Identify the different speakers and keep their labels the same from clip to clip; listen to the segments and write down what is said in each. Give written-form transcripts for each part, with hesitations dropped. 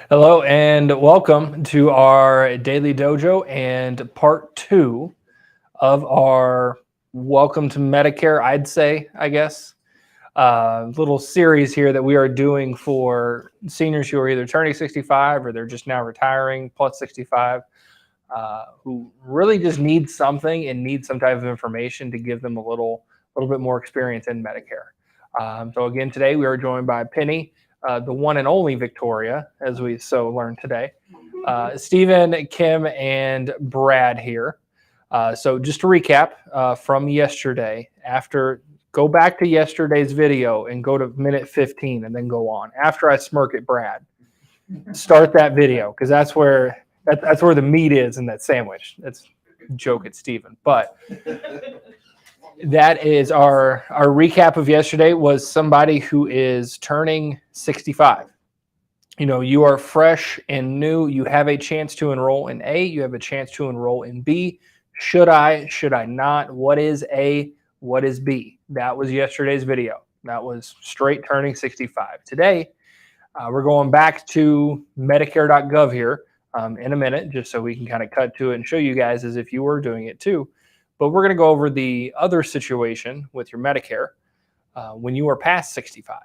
Speaker 1: Hello and welcome to our daily dojo and part two of our welcome to Medicare, I'd say, I guess, little series here that we are doing for seniors who are either turning 65 or they're just now retiring plus 65, who really just need something and need some type of information to give them a little bit more experience in Medicare. So again, today we are joined by Penny, the one and only Victoria, as we so learned today. Stephen, Kim, and Brad here. So just to recap from yesterday, go back to yesterday's video and go to minute 15 and then go on. After I smirk at Brad, start that video because that's where the meat is in that sandwich. That's a joke at Stephen, but that is our recap of yesterday. Was somebody who is turning 65. You are fresh and new. You have a chance to enroll in A. You have a chance to enroll in B. Should I not? What is A? What is B? That was yesterday's video. That was straight turning 65. Today, we're going back to Medicare.gov here in a minute, just so we can kind of cut to it and show you guys as if you were doing it too. But we're going to go over the other situation with your Medicare when you are past 65.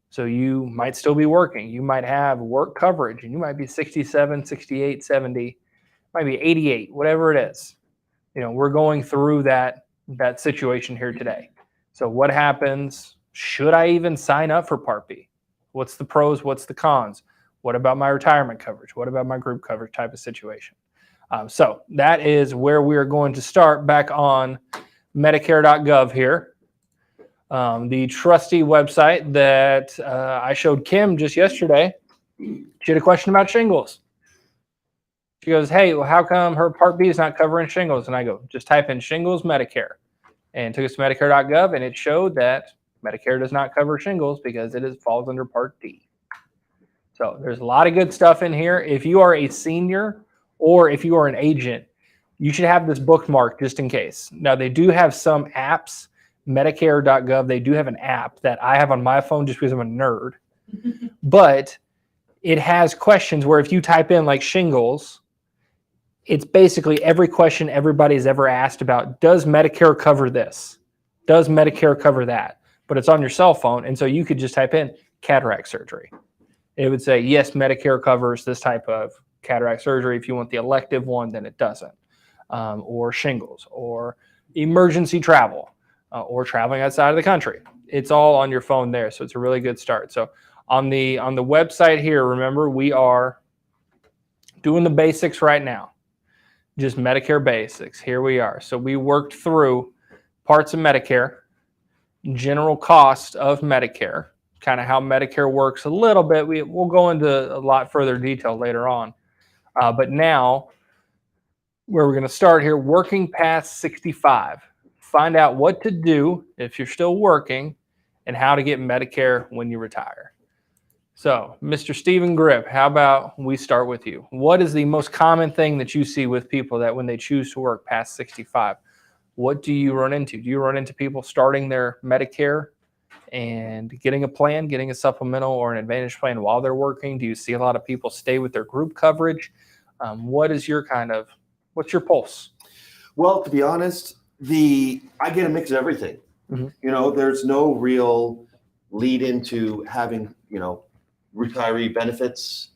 Speaker 1: So you might still be working. You might have work coverage, and you might be 67, 68, 70, might be 88, whatever it is. We're going through that situation here today. So what happens? Should I even sign up for Part B? What's the pros? What's the cons? What about my retirement coverage? What about my group coverage type of situation? So that is where we are going to start back on Medicare.gov here. The trusty website that I showed Kim just yesterday. She had a question about shingles. She goes, hey, well, how come her Part B is not covering shingles? And I go, just type in shingles Medicare. And took us to Medicare.gov, and it showed that Medicare does not cover shingles because it falls under Part D. So there's a lot of good stuff in here. If you are a senior or if you are an agent, you should have this bookmarked just in case. Now, they do have some apps, Medicare.gov, they do have an app that I have on my phone just because I'm a nerd. But it has questions where if you type in like shingles, it's basically every question everybody's ever asked about. Does Medicare cover this? Does Medicare cover that? But it's on your cell phone, and so you could just type in cataract surgery. It would say, yes, Medicare covers this type of cataract surgery. If you want the elective one, then it doesn't. Or shingles, or emergency travel, or traveling outside of the country. It's all on your phone there, so it's a really good start. So on the website here, remember, we are doing the basics right now. Just Medicare basics. Here we are. So we worked through parts of Medicare, general cost of Medicare, kind of how Medicare works a little bit. We'll go into a lot further detail later on. But now, where we're going to start here, working past 65. Find out what to do if you're still working and how to get Medicare when you retire. So, Mr. Stephen Grip, how about we start with you? What is the most common thing that you see with people that when they choose to work past 65? What do you run into? Do you run into people starting their Medicare and getting a plan, getting a supplemental or an advantage plan while they're working? Do you see a lot of people stay with their group coverage? What's your pulse?
Speaker 2: Well, to be honest, I get a mix of everything. Mm-hmm. There's no real lead into having, retiree benefits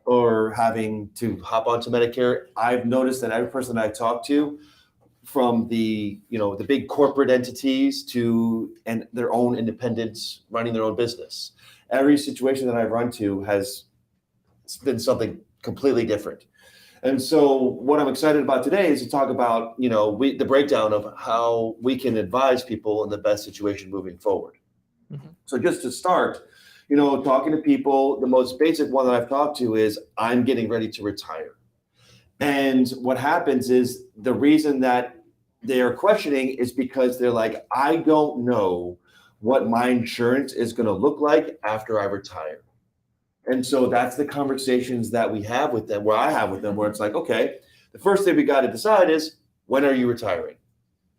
Speaker 2: or having to hop onto Medicare. I've noticed that every person I talk to, from the big corporate entities and their own independents running their own business, every situation that I've run to has been something completely different. And so what I'm excited about today is to talk about, the breakdown of how we can advise people in the best situation moving forward. Mm-hmm. So just to start, talking to people, the most basic one that I've talked to is I'm getting ready to retire. And what happens is the reason that they are questioning is because they're like, I don't know what my insurance is going to look like after I retire. And so that's the conversations that we have with them, where I have with them, where it's like, okay, the first thing we got to decide is, when are you retiring?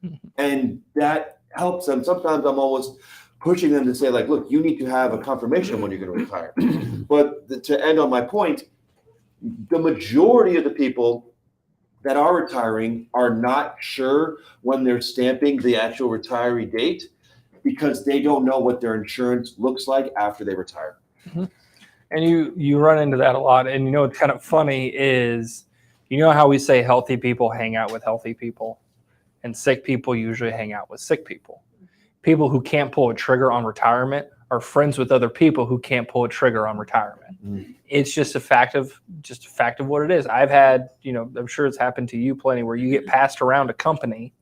Speaker 2: Mm-hmm. And that helps them. Sometimes I'm almost pushing them to say, like, look, you need to have a confirmation when you're going to retire. But to end on my point, the majority of the people that are retiring are not sure when they're stamping the actual retiree date because they don't know what their insurance looks like after they retire.
Speaker 1: Mm-hmm. And you run into that a lot. And what's kind of funny is, how we say healthy people hang out with healthy people, and sick people usually hang out with sick people. People who can't pull a trigger on retirement are friends with other people who can't pull a trigger on retirement. Mm. It's just a fact of what it is. I've had, I'm sure it's happened to you plenty, where you get passed around a company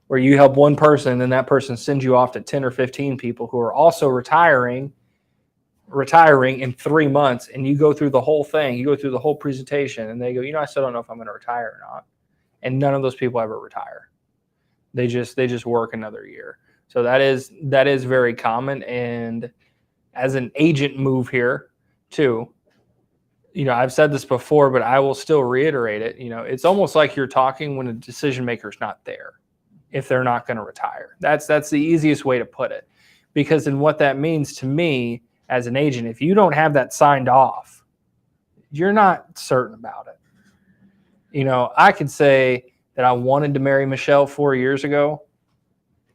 Speaker 1: where you help one person and that person sends you off to 10 or 15 people who are also retiring in 3 months, and you go through the whole thing, you go through the whole presentation, and they go, I still don't know if I'm going to retire or not. And none of those people ever retire. They just work another year. So that is very common. And as an agent move here too, I've said this before, but I will still reiterate it. It's almost like you're talking when a decision maker is not there, if they're not going to retire. That's the easiest way to put it. Because then what that means to me as an agent, if you don't have that signed off, you're not certain about it. I could say that I wanted to marry Michelle 4 years ago,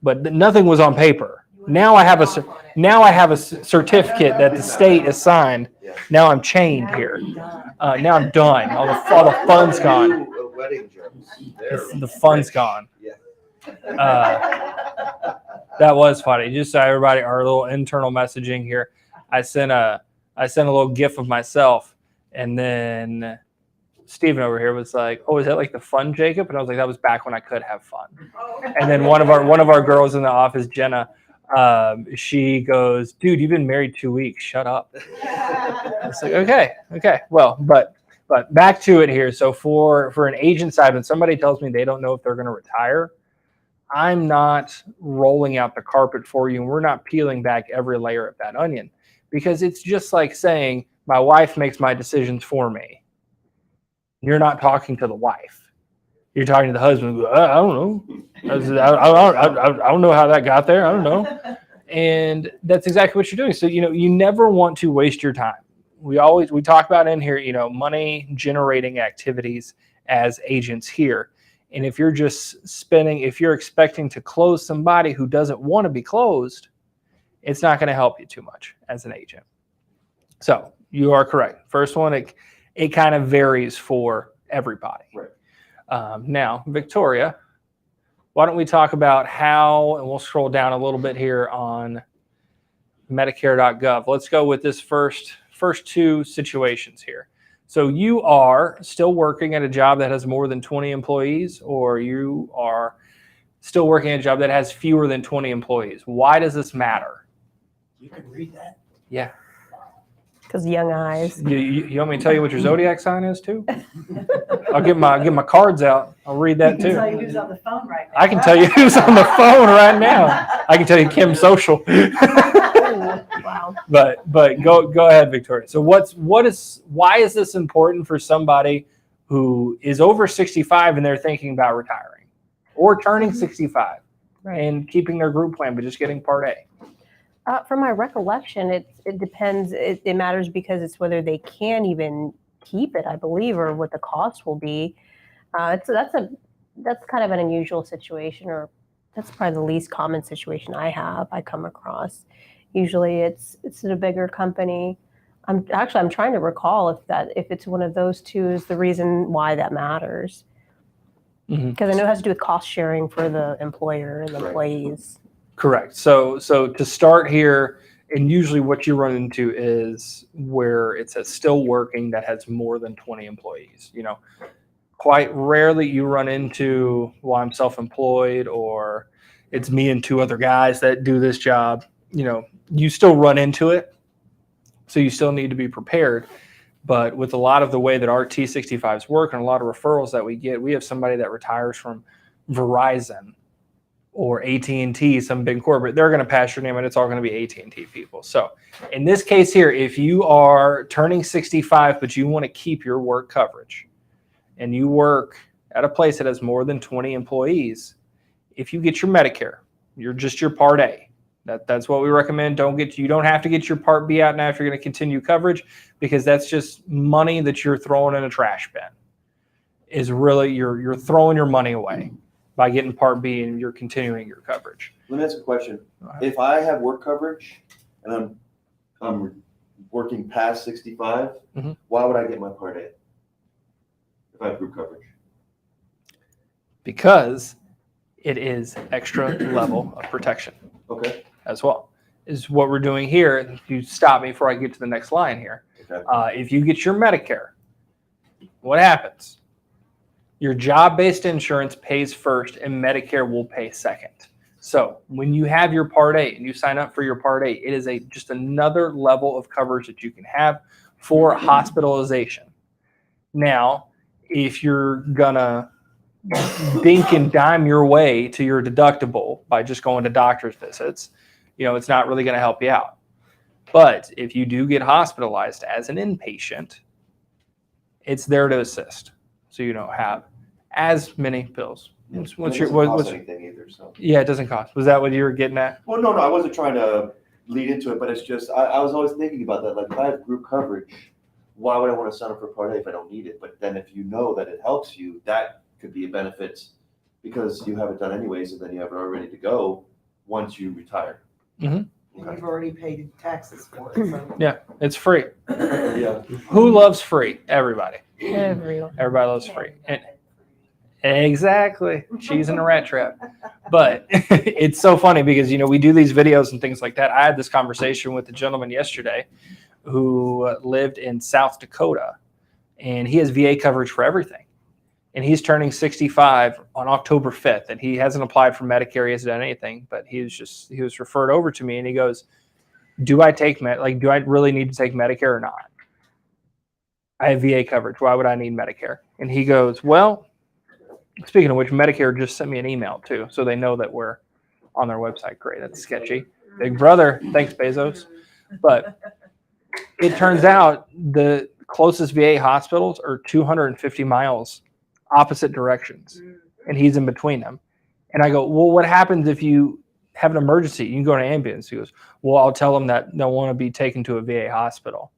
Speaker 1: but nothing was on paper. Now I have a certificate that the state has signed. Now I'm chained here. Now I'm done. All the fun's gone. The fun's gone. That was funny. Just so everybody, our little internal messaging here. I sent a little GIF of myself, and then Steven over here was like, "Oh, is that like the fun, Jacob?" And I was like, "That was back when I could have fun." And then one of our girls in the office, Jenna, she goes, "Dude, you've been married 2 weeks. Shut up." It's like, okay. Well, but back to it here. So for an agent side, when somebody tells me they don't know if they're going to retire, I'm not rolling out the carpet for you, and we're not peeling back every layer of that onion, because it's just like saying my wife makes my decisions for me. You're not talking to the wife. You're talking to the husband. I don't know. I don't know how that got there. I don't know. And that's exactly what you're doing. So, you never want to waste your time. We talk about in here, money generating activities as agents here. And if you're if you're expecting to close somebody who doesn't want to be closed, it's not going to help you too much as an agent. So you are correct. First one, it kind of varies for everybody. Right. Now, Victoria, why don't we talk about how, and we'll scroll down a little bit here on Medicare.gov. Let's go with this first two situations here. So you are still working at a job that has more than 20 employees, or you are still working at a job that has fewer than 20 employees. Why does this matter?
Speaker 3: You can read that?
Speaker 1: Yeah.
Speaker 4: Because young eyes.
Speaker 1: You want me to tell you what your zodiac sign is too? I'll get my cards out. I'll read that too.
Speaker 3: I can tell you who's on the phone right now.
Speaker 1: I can tell you who's on the phone right now. I can tell you Kim's social.
Speaker 4: Wow.
Speaker 1: But go ahead, Victoria. So why is this important for somebody who is over 65 and they're thinking about retiring, or turning 65 and keeping their group plan but just getting Part A?
Speaker 4: From my recollection, it depends. It matters because it's whether they can even keep it, I believe, or what the cost will be. That's kind of an unusual situation, or that's probably the least common situation I come across. Usually, it's at a bigger company. I'm trying to recall if it's one of those two is the reason why that matters. Because I know it has to do with cost sharing for the employer and the employees.
Speaker 1: Correct. So to start here, and usually what you run into is where it says still working that has more than 20 employees. Quite rarely you run into, well, I'm self-employed, or it's me and two other guys that do this job. You still run into it. So you still need to be prepared. But with a lot of the way that our T65s work and a lot of referrals that we get, we have somebody that retires from Verizon or AT&T, some big corporate. They're going to pass your name, and it's all going to be AT&T people. So in this case here, if you are turning 65 but you want to keep your work coverage, and you work at a place that has more than 20 employees, if you get your Medicare, you're just your Part A. That's what we recommend. You don't have to get your Part B out now if you're going to continue coverage, because that's just money that you're throwing in a trash bin. Is really you're throwing your money away by getting Part B and you're continuing your coverage.
Speaker 2: Let me ask a question. If I have work coverage and I'm working past 65, why would I get my Part A if I have group coverage?
Speaker 1: Because it is extra level of protection.
Speaker 2: Okay.
Speaker 1: As well is what we're doing here. You stop me before I get to the next line here.
Speaker 2: Okay.
Speaker 1: If you get your Medicare, what happens? Your job-based insurance pays first and Medicare will pay second. So when you have your Part A and you sign up for your Part A, it is just another level of coverage that you can have for hospitalization. Now, if you're gonna dink and dime your way to your deductible by just going to doctor's visits, it's not really going to help you out. But if you do get hospitalized as an inpatient, it's there to assist, so you don't have as many pills.
Speaker 2: It doesn't cost anything either. So
Speaker 1: yeah, it doesn't cost. Was that what you were getting at?
Speaker 2: Well, no, I wasn't trying to lead into it, but it's just I was always thinking about that. Like, if I have group coverage, why would I want to sign up for Part A if I don't need it? But then if you know that it helps you, that could be a benefit because you have it done anyways, and then you have it all ready to go once you retire.
Speaker 3: And you've already paid taxes for it. So.
Speaker 1: Yeah, it's free.
Speaker 2: Yeah.
Speaker 1: Who loves free? Everybody.
Speaker 4: Everyone.
Speaker 1: Everybody loves free. And exactly. Cheese in a rat trap. But it's so funny because, we do these videos and things like that. I had this conversation with a gentleman yesterday who lived in South Dakota, and he has VA coverage for everything. And he's turning 65 on October 5th, and he hasn't applied for Medicare. He hasn't done anything, but he was referred over to me, and he goes, do I really need to take Medicare or not? I have VA coverage. Why would I need Medicare? And he goes, well, speaking of which, Medicare just sent me an email too, so they know that we're on their website. Great. That's sketchy. Big brother. Thanks, Bezos. But it turns out the closest VA hospitals are 250 miles opposite directions, and he's in between them. And I go, well, what happens if you have an emergency? You can go to an ambulance. He goes, well, I'll tell them that they'll want to be taken to a VA hospital.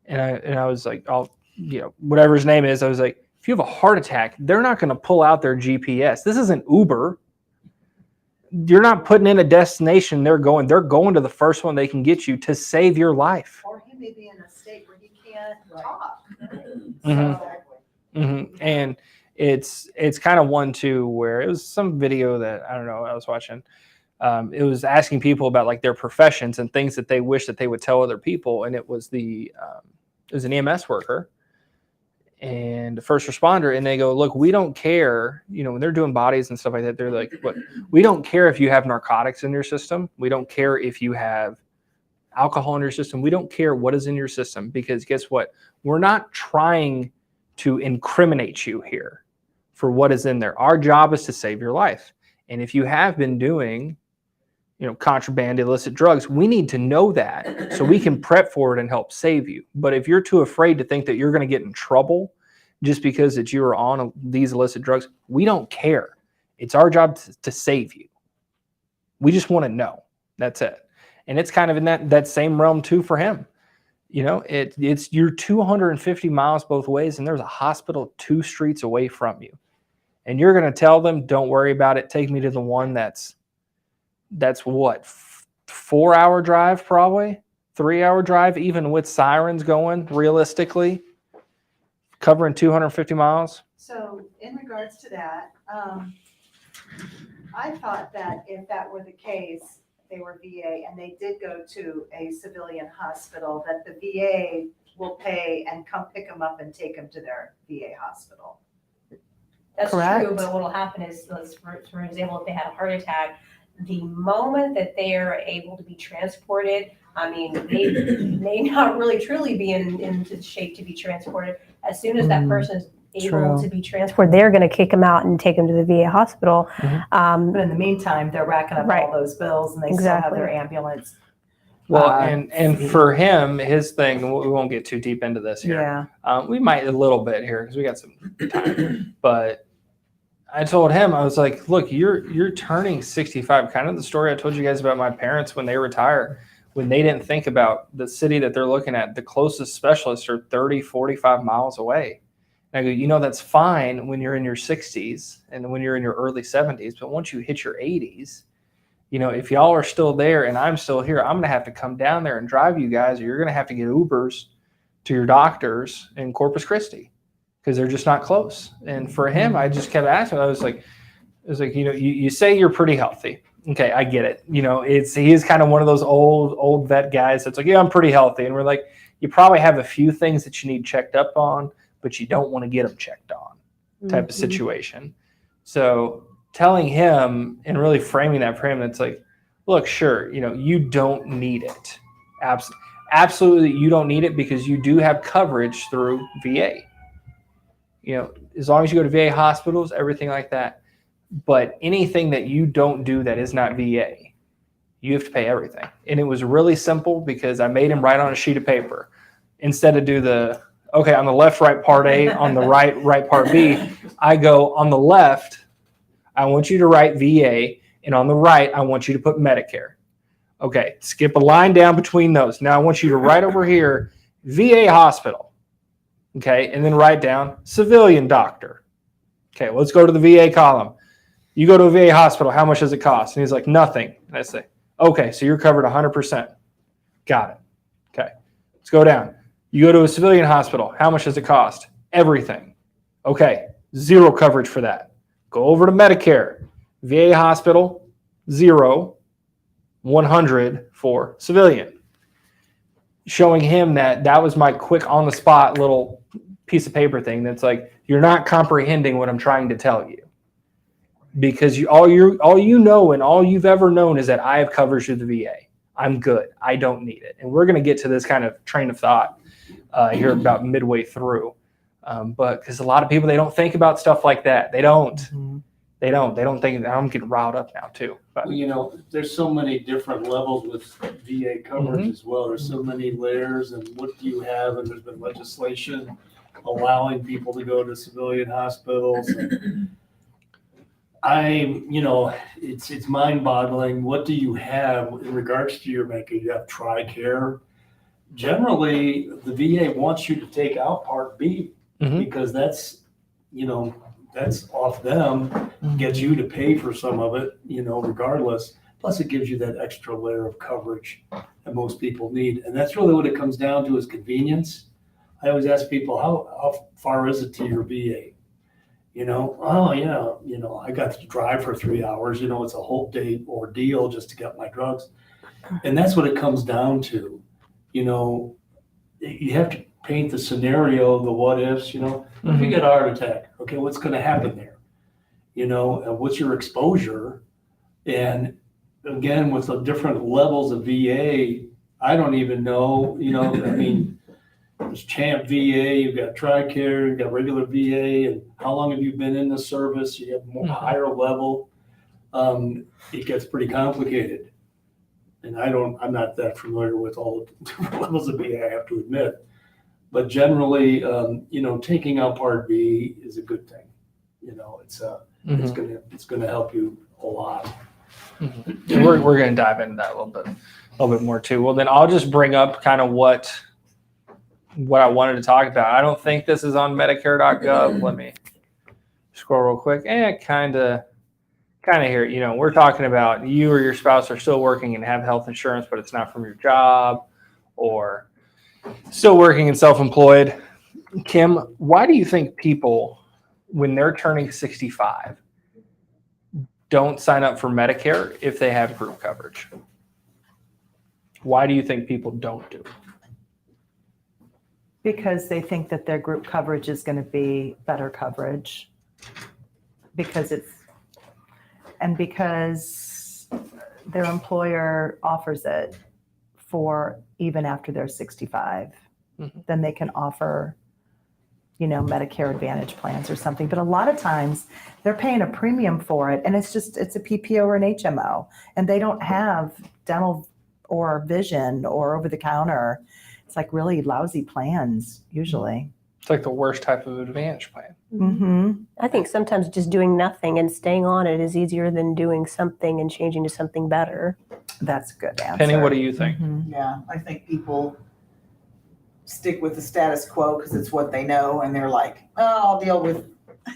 Speaker 1: And I was like, whatever his name is, I was like, if you have a heart attack, they're not going to pull out their GPS. This isn't Uber. You're not putting in a destination. They're going to the first one they can get you to save your life.
Speaker 3: Or he may be in a state where he can't talk.
Speaker 1: And it's kind of one too where it was some video that I don't know I was watching. It was asking people about like their professions and things that they wish that they would tell other people, and it was an EMS worker and a first responder, and they go, look, we don't care, when they're doing bodies and stuff like that, they're like, look, we don't care if you have narcotics in your system, we don't care if you have alcohol in your system, we don't care what is in your system, because guess what, we're not trying to incriminate you here for what is in there. Our job is to save your life. And if you have been doing, contraband, illicit drugs, we need to know that so we can prep for it and help save you. But if you're too afraid to think that you're going to get in trouble just because that you are on these illicit drugs, we don't care. It's our job to save you. We just want to know. That's it. And it's kind of in that same realm too for him. It's you're 250 miles both ways, and there's a hospital 2 streets away from you. And you're going to tell them, don't worry about it. Take me to the one that's what, 4-hour drive, probably 3-hour drive, even with sirens going, realistically, covering 250 miles.
Speaker 3: So in regards to that, I thought that if that were the case, they were VA and they did go to a civilian hospital, that the VA will pay and come pick them up and take them to their VA hospital.
Speaker 4: That's
Speaker 3: Correct.
Speaker 4: true, but what will happen is, for example, if they had a heart attack, the moment that they are able to be transported, they may not really truly be into shape to be transported. As soon as that person is able to be transported, they're going to kick them out and take them to the VA hospital.
Speaker 3: But in the meantime, they're racking up all those bills and they still have their ambulance.
Speaker 1: Well, and for him, his thing, we won't get too deep into this here.
Speaker 3: Yeah.
Speaker 1: We might a little bit here because we got some time. But I told him, I was like, look, you're turning 65. Kind of the story I told you guys about my parents when they retire, when they didn't think about the city that they're looking at, the closest specialists are 30, 45 miles away. And I go, you know, that's fine when you're in your 60s and when you're in your early 70s. But once you hit your 80s, you know, if y'all are still there and I'm still here, I'm going to have to come down there and drive you guys, or you're going to have to get Ubers to your doctors in Corpus Christi because they're just not close. And for him, I just kept asking. I was like, you know, you say you're pretty healthy. Okay, I get it. You know, he is kind of one of those old vet guys that's like, yeah, I'm pretty healthy. And we're like, you probably have a few things that you need checked up on, but you don't want to get them checked on type of situation. So telling him and really framing that for him, it's like, look, sure, you know, you don't need it. Absolutely, you don't need it because you do have coverage through VA. You know, as long as you go to VA hospitals, everything like that. But anything that you don't do that is not VA, you have to pay everything. And it was really simple because I made him write on a sheet of paper instead of do on the left, write part A, on the right part B. I go on the left, I want you to write VA, and on the right, I want you to put Medicare. Okay, skip a line down between those. Now I want you to write over here, VA hospital. Okay, and then write down civilian doctor. Okay, let's go to the VA column. You go to a VA hospital, how much does it cost? And he's like, nothing. And I say, okay, so you're covered 100%. Got it. Okay, let's go down. You go to a civilian hospital, how much does it cost? Everything. Okay, zero coverage for that. Go over to Medicare. VA hospital, 0, 100 for civilian. Showing him that was my quick on the spot little piece of paper thing that's like, you're not comprehending what I'm trying to tell you. Because all you know and all you've ever known is that I have coverage through the VA. I'm good. I don't need it. And we're going to get to this kind of train of thought here about midway through. But because a lot of people, they don't think about stuff like that. They don't. Mm-hmm. They don't think. I'm getting riled up now too. But.
Speaker 5: Well, you know, there's so many different levels with VA coverage as well. There's so many layers, and what do you have? And there's been legislation allowing people to go to civilian hospitals. It's mind-boggling. What do you have in regards to your Medicare? You have TRICARE. Generally, the VA wants you to take out Part B because that's off them, gets you to pay for some of it, regardless. Plus, it gives you that extra layer of coverage that most people need. And that's really what it comes down to is convenience. I always ask people, how far is it to your VA? I got to drive for 3 hours. It's a whole day ordeal just to get my drugs. And that's what it comes down to. You have to paint the scenario, the what ifs, if you get a heart attack, okay, what's going to happen there? And what's your exposure? And again, with the different levels of VA, I don't even know, there's Champ VA, you've got TRICARE, you've got regular VA, and how long have you been in the service? You have more higher level. It gets pretty complicated. And I'm not that familiar with all the different levels of VA, I have to admit. But generally, taking out Part B is a good thing. It's going to help you a lot.
Speaker 1: Mm-hmm. We're going to dive into that a little bit more too. Well, then I'll just bring up kind of what I wanted to talk about. I don't think this is on Medicare.gov. Let me scroll real quick. Kind of here. We're talking about you or your spouse are still working and have health insurance, but it's not from your job, or still working and self-employed. Kim, why do you think people, when they're turning 65, don't sign up for Medicare if they have group coverage? Why do you think people don't do it?
Speaker 3: Because they think that their group coverage is going to be better coverage. Because their employer offers it for even after they're 65. Then they can offer, Medicare Advantage plans or something. But a lot of times they're paying a premium for it, and it's a PPO or an HMO, and they don't have dental or vision or over the counter. It's like really lousy plans usually.
Speaker 1: It's like the worst type of Advantage plan.
Speaker 3: Mm-hmm.
Speaker 4: I think sometimes just doing nothing and staying on it is easier than doing something and changing to something better.
Speaker 3: That's a good answer.
Speaker 1: Penny, what do you think?
Speaker 6: Yeah, I think people stick with the status quo because it's what they know, and they're like, oh, I'll deal with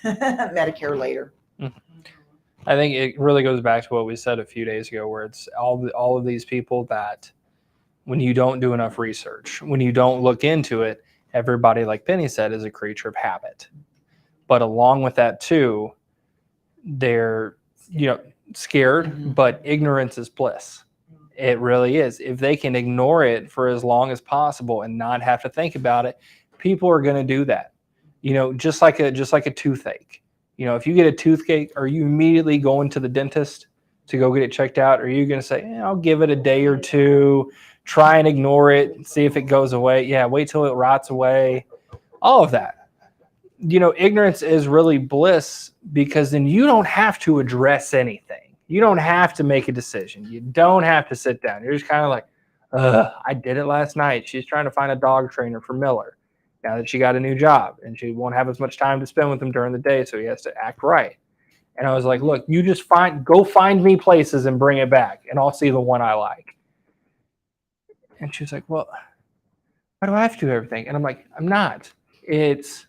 Speaker 6: Medicare later.
Speaker 1: I think it really goes back to what we said a few days ago, where it's all of these people that when you don't do enough research, when you don't look into it, everybody, like Penny said, is a creature of habit. But along with that too, they're scared, but ignorance is bliss. It really is. If they can ignore it for as long as possible and not have to think about it, people are going to do that. Just like a toothache. If you get a toothache, are you immediately going to the dentist to go get it checked out? Or are you going to say, I'll give it a day or two, try and ignore it, and see if it goes away? Yeah, wait till it rots away. All of that. Ignorance is really bliss, because then you don't have to address anything. You don't have to make a decision. You don't have to sit down. You're just kind of like, I did it last night. She's trying to find a dog trainer for Miller now that she got a new job, and she won't have as much time to spend with him during the day, so he has to act right. And I was like, look, you just go find me places and bring it back, and I'll see the one I like. And she was like, well, why do I have to do everything? And I'm like, I'm not. It's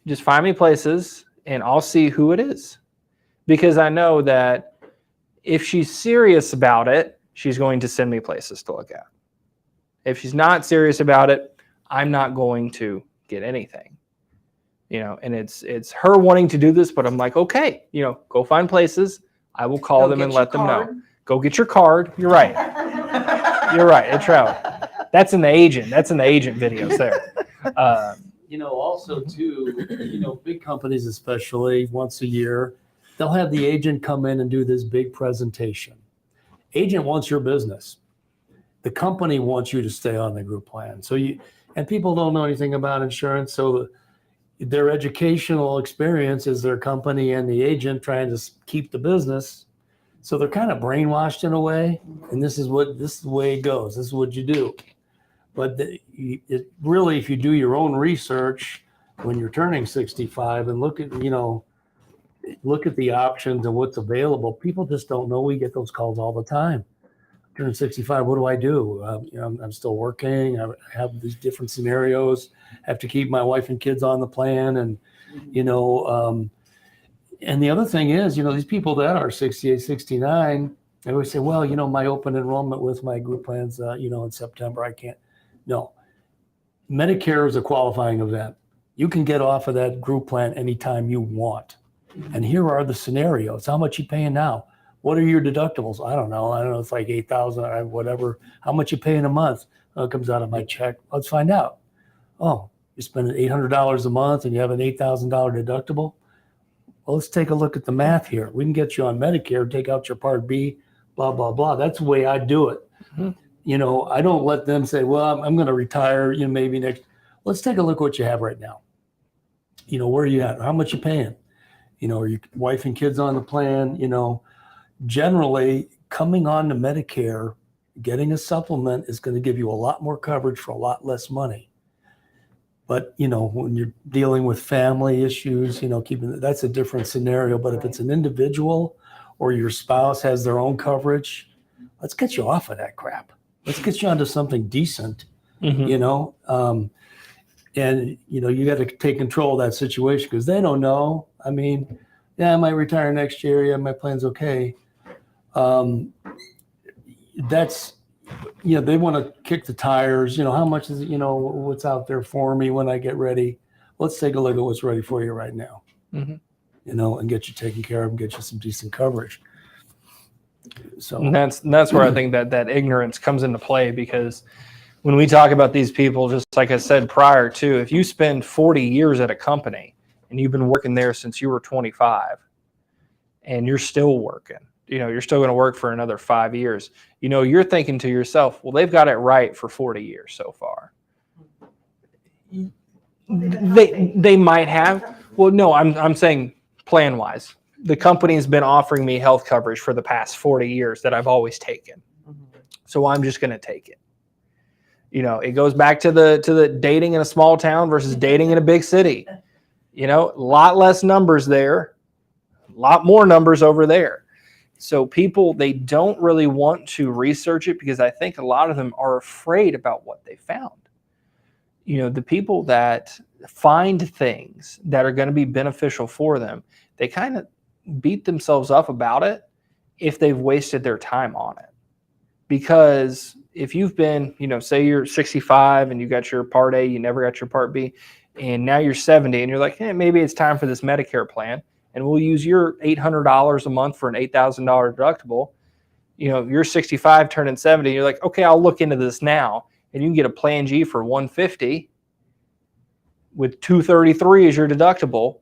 Speaker 1: just find me places and I'll see who it is. Because I know that if she's serious about it, she's going to send me places to look at. If she's not serious about it, I'm not going to get anything. And it's her wanting to do this, but I'm like, okay, go find places. I will call them and let them know. Go get your card. You're right. You're right. It's out. That's in the agent videos there.
Speaker 5: Also too, big companies, especially once a year, they'll have the agent come in and do this big presentation. Agent wants your business. The company wants you to stay on the group plan. And people don't know anything about insurance. So their educational experience is their company and the agent trying to keep the business. So they're kind of brainwashed in a way. And this is the way it goes. This is what you do. But it really, if you do your own research when you're turning 65 and look at the options and what's available, people just don't know. We get those calls all the time. Turning 65, what do I do? I'm still working. I have these different scenarios. I have to keep my wife and kids on the plan. And, and the other thing is, these people that are 68, 69, they always say, well, my open enrollment with my group plans, in September, I can't. No, Medicare is a qualifying event. You can get off of that group plan anytime you want. And here are the scenarios. How much you paying now? What are your deductibles? I don't know. It's like $8,000 or whatever. How much you paying a month? It comes out of my check. Let's find out. Oh, you're spending $800 a month and you have an $8,000 deductible? Well, let's take a look at the math here. We can get you on Medicare, take out your Part B, blah, blah, blah. That's the way I do it. Mm-hmm. I don't let them say, well, I'm going to retire, maybe next. Let's take a look at what you have right now. Where are you at? How much you paying? Are your wife and kids on the plan? Generally coming on to Medicare, getting a supplement is going to give you a lot more coverage for a lot less money. But, when you're dealing with family issues, that's a different scenario. But if it's an individual or your spouse has their own coverage, let's get you off of that crap. Let's get you onto something decent, and, you got to take control of that situation because they don't know. I mean, yeah, I might retire next year. Yeah, my plan's okay. That's, they want to kick the tires. How much is it, what's out there for me when I get ready? Let's take a look at what's ready for you right now, and get you taken care of and get you some decent coverage. So
Speaker 1: and that's where I think that ignorance comes into play, because when we talk about these people, just like I said prior to, if you spend 40 years at a company and you've been working there since you were 25 and you're still working, you're still going to work for another 5 years, you're thinking to yourself, well, they've got it right for 40 years so far. They might have. Well, no, I'm saying plan wise. The company's been offering me health coverage for the past 40 years that I've always taken. So I'm just going to take it. It goes back to the dating in a small town versus dating in a big city. A lot less numbers there, a lot more numbers over there. So people, they don't really want to research it because I think a lot of them are afraid about what they found. The people that find things that are going to be beneficial for them, they kind of beat themselves up about it if they've wasted their time on it. Because if you've been, say you're 65 and you got your Part A, you never got your Part B, and now you're 70 and you're like, hey, maybe it's time for this Medicare plan, and we'll use your $800 a month for an $8,000 deductible. You're 65 turning 70, and you're like, okay, I'll look into this now. And you can get a Plan G for $150 with $233 as your deductible.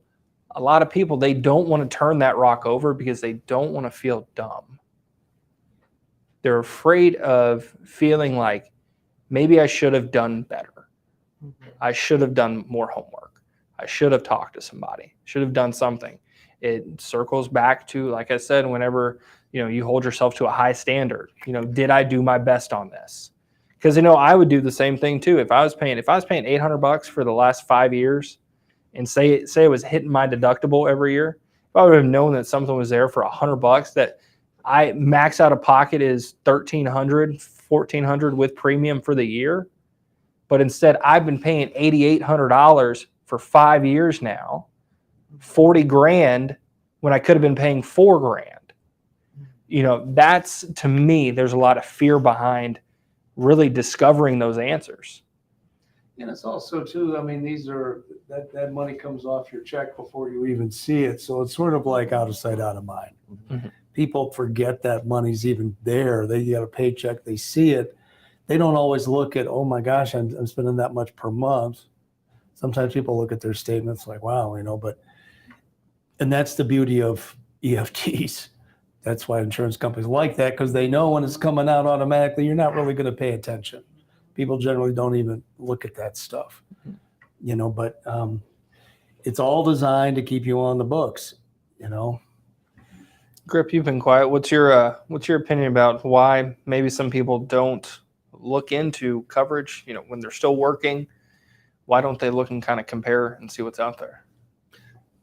Speaker 1: A lot of people, they don't want to turn that rock over because they don't want to feel dumb. They're afraid of feeling like maybe I should have done better. I should have done more homework. I should have talked to somebody. Should have done something. It circles back to, like I said, whenever you hold yourself to a high standard. Did I do my best on this? Because I would do the same thing too. If I was paying $800 for the last 5 years, and say it was hitting my deductible every year, if I would have known that something was there for $100 that I max out of pocket is $1,300, $1,400 with premium for the year, but instead I've been paying $8,800 for 5 years now, $40,000 when I could have been paying $4,000. That's, to me, there's a lot of fear behind really discovering those answers.
Speaker 5: And it's also too, these are, that money comes off your check before you even see it. So it's sort of like out of sight, out of mind.
Speaker 1: Mm-hmm.
Speaker 5: People forget that money's even there. They get a paycheck, they see it. They don't always look at, oh my gosh, I'm spending that much per month. Sometimes people look at their statements like, wow, and that's the beauty of EFTs. That's why insurance companies like that, because they know when it's coming out automatically, you're not really going to pay attention. People generally don't even look at that stuff, but it's all designed to keep you on the books,
Speaker 1: Grip, you've been quiet. What's your opinion about why maybe some people don't look into coverage, when they're still working? Why don't they look and kind of compare and see what's out there?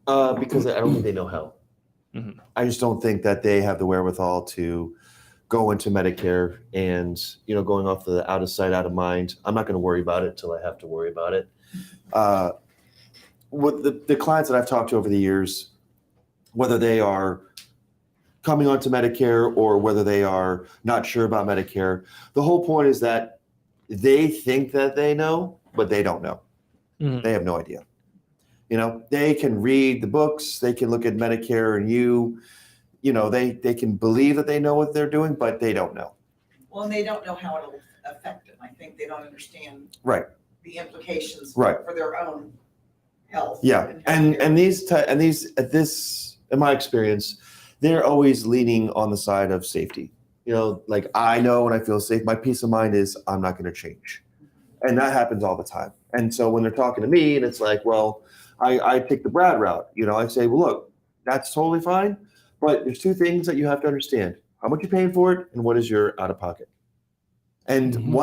Speaker 2: Because I don't think they know how.
Speaker 1: Mm-hmm.
Speaker 2: I just don't think that they have the wherewithal to go into Medicare and, going off the out of sight, out of mind. I'm not going to worry about it until I have to worry about it. With the clients that I've talked to over the years, whether they are coming onto Medicare or whether they are not sure about Medicare, the whole point is that they think that they know, but they don't know.
Speaker 1: Mm-hmm.
Speaker 2: They have no idea. They can read the books, they can look at Medicare and they can believe that they know what they're doing, but they don't know.
Speaker 6: Well, and they don't know how it'll affect them. I think they don't understand
Speaker 2: Right.
Speaker 6: the implications
Speaker 2: Right.
Speaker 6: for their own health.
Speaker 2: Yeah, and these at this, in my experience, they're always leaning on the side of safety. Like, I know when I feel safe, my peace of mind is I'm not going to change, and that happens all the time. And so when they're talking to me, and it's like, well, I take the Brad route. I say, well, look, that's totally fine, but there's two things that you have to understand: how much you're paying for it, and what is your out of pocket. And
Speaker 1: Mm-hmm.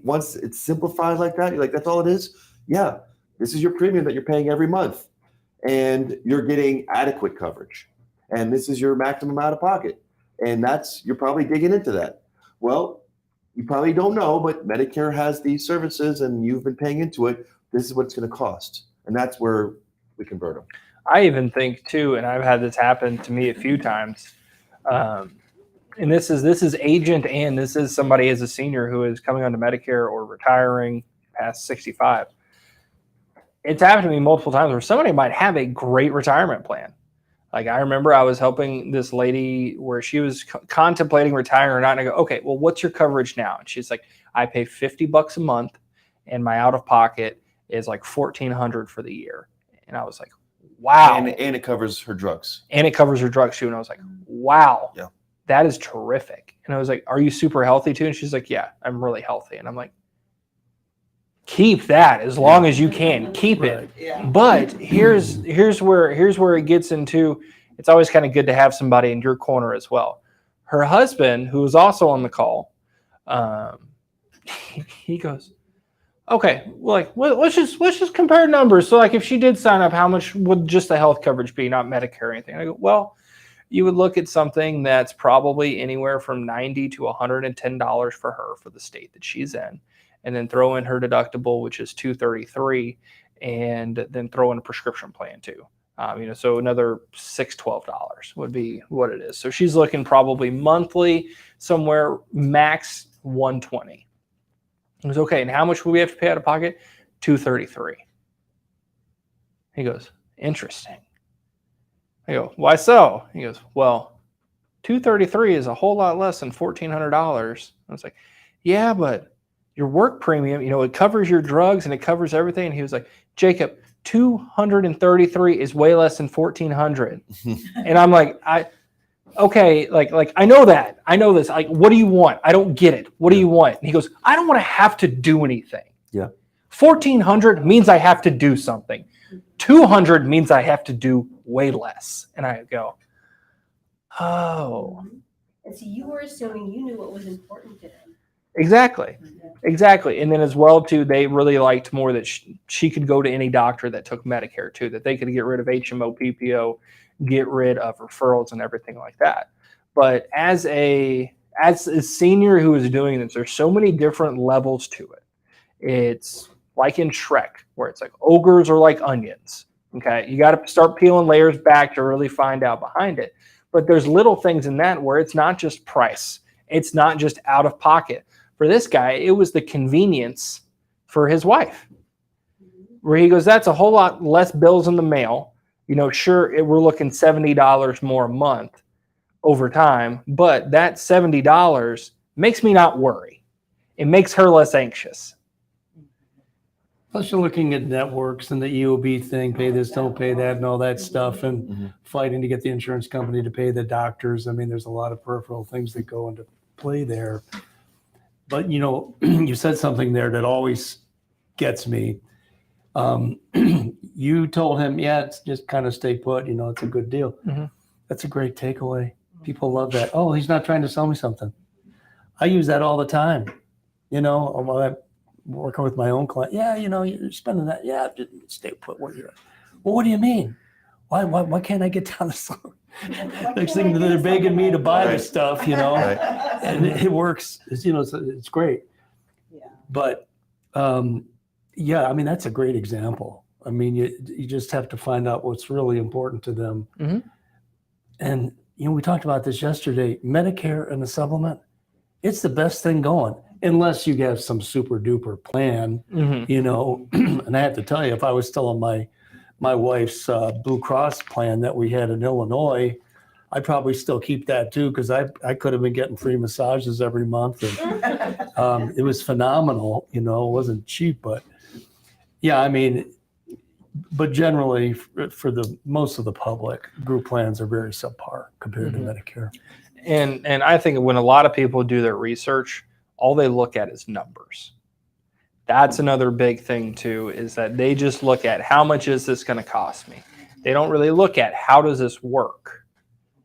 Speaker 2: once it's simplified like that, you're like, that's all it is. Yeah. This is your premium that you're paying every month, and you're getting adequate coverage. And this is your maximum out of pocket. And you're probably digging into that. Well, you probably don't know, but Medicare has these services and you've been paying into it. This is what it's going to cost. And that's where we convert them.
Speaker 1: I even think too, and I've had this happen to me a few times. And this is agent, and this is somebody as a senior who is coming onto Medicare or retiring past 65. It's happened to me multiple times where somebody might have a great retirement plan. Like, I remember I was helping this lady where she was contemplating retiring or not. And I go, okay, well, what's your coverage now? And she's like, I pay $50 a month and my out of pocket is like $1,400 for the year. And I was like, wow.
Speaker 2: And it covers her drugs.
Speaker 1: And it covers her drugs too. And I was like, wow,
Speaker 2: yeah,
Speaker 1: that is terrific. And I was like, are you super healthy too? And she's like, yeah, I'm really healthy. And I'm like, keep that as long as you can. Keep it.
Speaker 6: Yeah.
Speaker 1: But here's where it gets into, it's always kind of good to have somebody in your corner as well. Her husband, who was also on the call, he goes, okay, well, let's just compare numbers. So like if she did sign up, how much would just the health coverage be, not Medicare or anything? I go, well, you would look at something that's probably anywhere from $90 to $110 for her for the state that she's in, and then throw in her deductible, which is $233, and then throw in a prescription plan too. So another $12 would be what it is. So she's looking probably monthly somewhere max $120. He goes, okay, and how much will we have to pay out of pocket? $233. He goes, interesting. I go, why so? He goes, well, $233 is a whole lot less than $1,400. I was like, yeah, but your work premium, it covers your drugs and it covers everything. And he was like, Jacob, $233 is way less than $1,400. And I'm like, okay, like I know that. I know this. Like, what do you want? I don't get it. What do you want? And he goes, I don't want to have to do anything.
Speaker 2: Yeah.
Speaker 1: $1,400 means I have to do something. $200 means I have to do way less. And I go, oh.
Speaker 4: And so you were assuming you knew what was important to them.
Speaker 1: Exactly. And then as well, too, they really liked more that she could go to any doctor that took Medicare, too, that they could get rid of HMO, PPO, get rid of referrals and everything like that. But as a senior who is doing this, there's so many different levels to it. It's like in Shrek, where it's like ogres are like onions. Okay, you got to start peeling layers back to really find out behind it. But there's little things in that where it's not just price. It's not just out of pocket. For this guy, it was the convenience for his wife, where he goes, that's a whole lot less bills in the mail. Sure, we're looking $70 more a month over time, but that $70 makes me not worry. It makes her less anxious.
Speaker 5: Plus, you're looking at networks and the EOB thing, pay this, don't pay that, and all that stuff, and fighting to get the insurance company to pay the doctors. I mean, there's a lot of peripheral things that go into play there. But, you said something there that always gets me. You told him, yeah, it's just kind of stay put, it's a good deal.
Speaker 1: Mm-hmm.
Speaker 5: That's a great takeaway. People love that. Oh, he's not trying to sell me something. I use that all the time. While I'm working with my own client. Yeah, you're spending that. Yeah, just stay put where you're at. Well, what do you mean? Why can't I get down the slope? Next thing they're begging me to buy this stuff,
Speaker 2: Right.
Speaker 5: and it works. It's great.
Speaker 6: Yeah.
Speaker 5: But yeah, I mean, that's a great example. I mean, you just have to find out what's really important to them.
Speaker 1: Mm-hmm.
Speaker 5: And we talked about this yesterday. Medicare and the supplement, it's the best thing going, unless you have some super duper plan.
Speaker 1: Mm-hmm.
Speaker 5: And I have to tell you, if I was still on my wife's Blue Cross plan that we had in Illinois, I'd probably still keep that too, because I could have been getting free massages every month. And it was phenomenal. It wasn't cheap, but yeah, I mean, but generally for the most of the public, group plans are very subpar compared to Medicare.
Speaker 1: And I think when a lot of people do their research, all they look at is numbers. That's another big thing too, is that they just look at how much is this going to cost me? They don't really look at how does this work?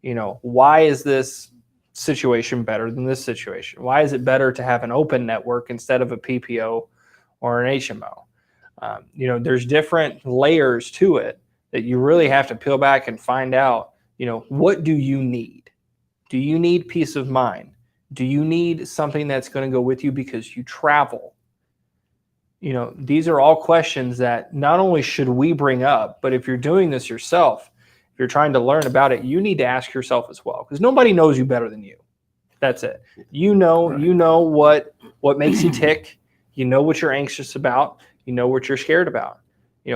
Speaker 1: Why is this situation better than this situation? Why is it better to have an open network instead of a PPO or an HMO? There's different layers to it that you really have to peel back and find out, what do you need? Do you need peace of mind? Do you need something that's going to go with you because you travel? These are all questions that not only should we bring up, but if you're doing this yourself, if you're trying to learn about it, you need to ask yourself as well, because nobody knows you better than you. That's it. Right. What makes you tick. What you're anxious about. What you're scared about.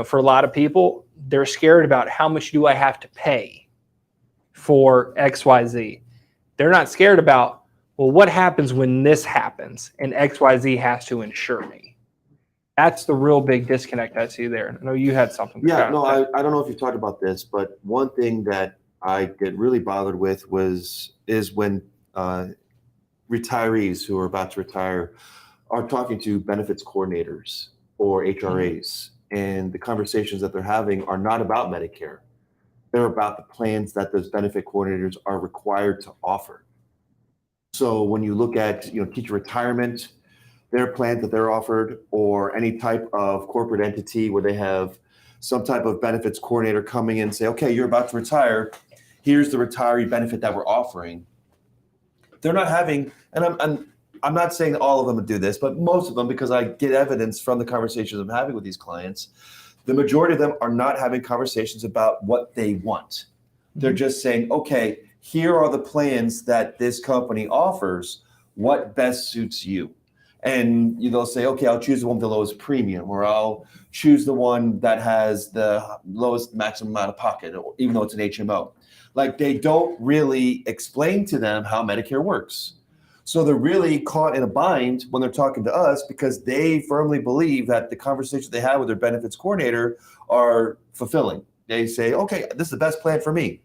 Speaker 1: For a lot of people, they're scared about how much do I have to pay for XYZ. They're not scared about, well, what happens when this happens and XYZ has to insure me? That's the real big disconnect I see there. I know you had something.
Speaker 2: Yeah, no, I don't know if you've talked about this, but one thing that I get really bothered with is when retirees who are about to retire are talking to benefits coordinators or HRAs, and the conversations that they're having are not about Medicare. They're about the plans that those benefit coordinators are required to offer. So when you look at teacher retirement, their plan that they're offered, or any type of corporate entity where they have some type of benefits coordinator coming in and say, okay, you're about to retire. Here's the retiree benefit that we're offering. They're not having, and I'm not saying all of them would do this, but most of them, because I get evidence from the conversations I'm having with these clients, the majority of them are not having conversations about what they want. They're just saying, okay, here are the plans that this company offers. What best suits you? And they'll say, okay, I'll choose the one with the lowest premium, or I'll choose the one that has the lowest maximum amount of pocket, even though it's an HMO. Like, they don't really explain to them how Medicare works. So they're really caught in a bind when they're talking to us, because they firmly believe that the conversations they have with their benefits coordinator are fulfilling. They say, okay, this is the best plan for me.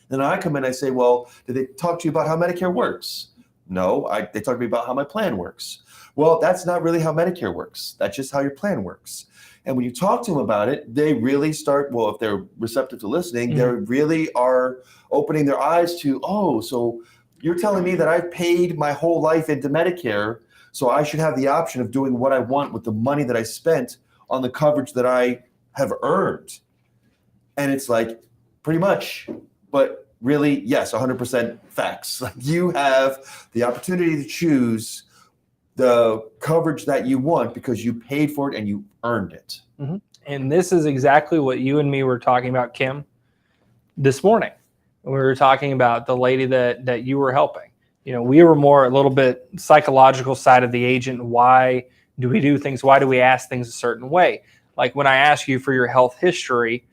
Speaker 2: Then I come in, I say, well, did they talk to you about how Medicare works? No, they talk to me about how my plan works. Well, that's not really how Medicare works. That's just how your plan works. And when you talk to them about it, they really start, well, if they're receptive to listening, they really are opening their eyes to, oh, so you're telling me that I've paid my whole life into Medicare, so I should have the option of doing what I want with the money that I spent on the coverage that I have earned. And it's like, pretty much, but really, yes, 100% facts. Like, you have the opportunity to choose the coverage that you want because you paid for it and you earned it.
Speaker 1: Mm-hmm. And this is exactly what you and me were talking about, Kim, this morning. We were talking about the lady that you were helping. We were more a little bit psychological side of the agent. Why do we do things? Why do we ask things a certain way? Like when I ask you for your health history,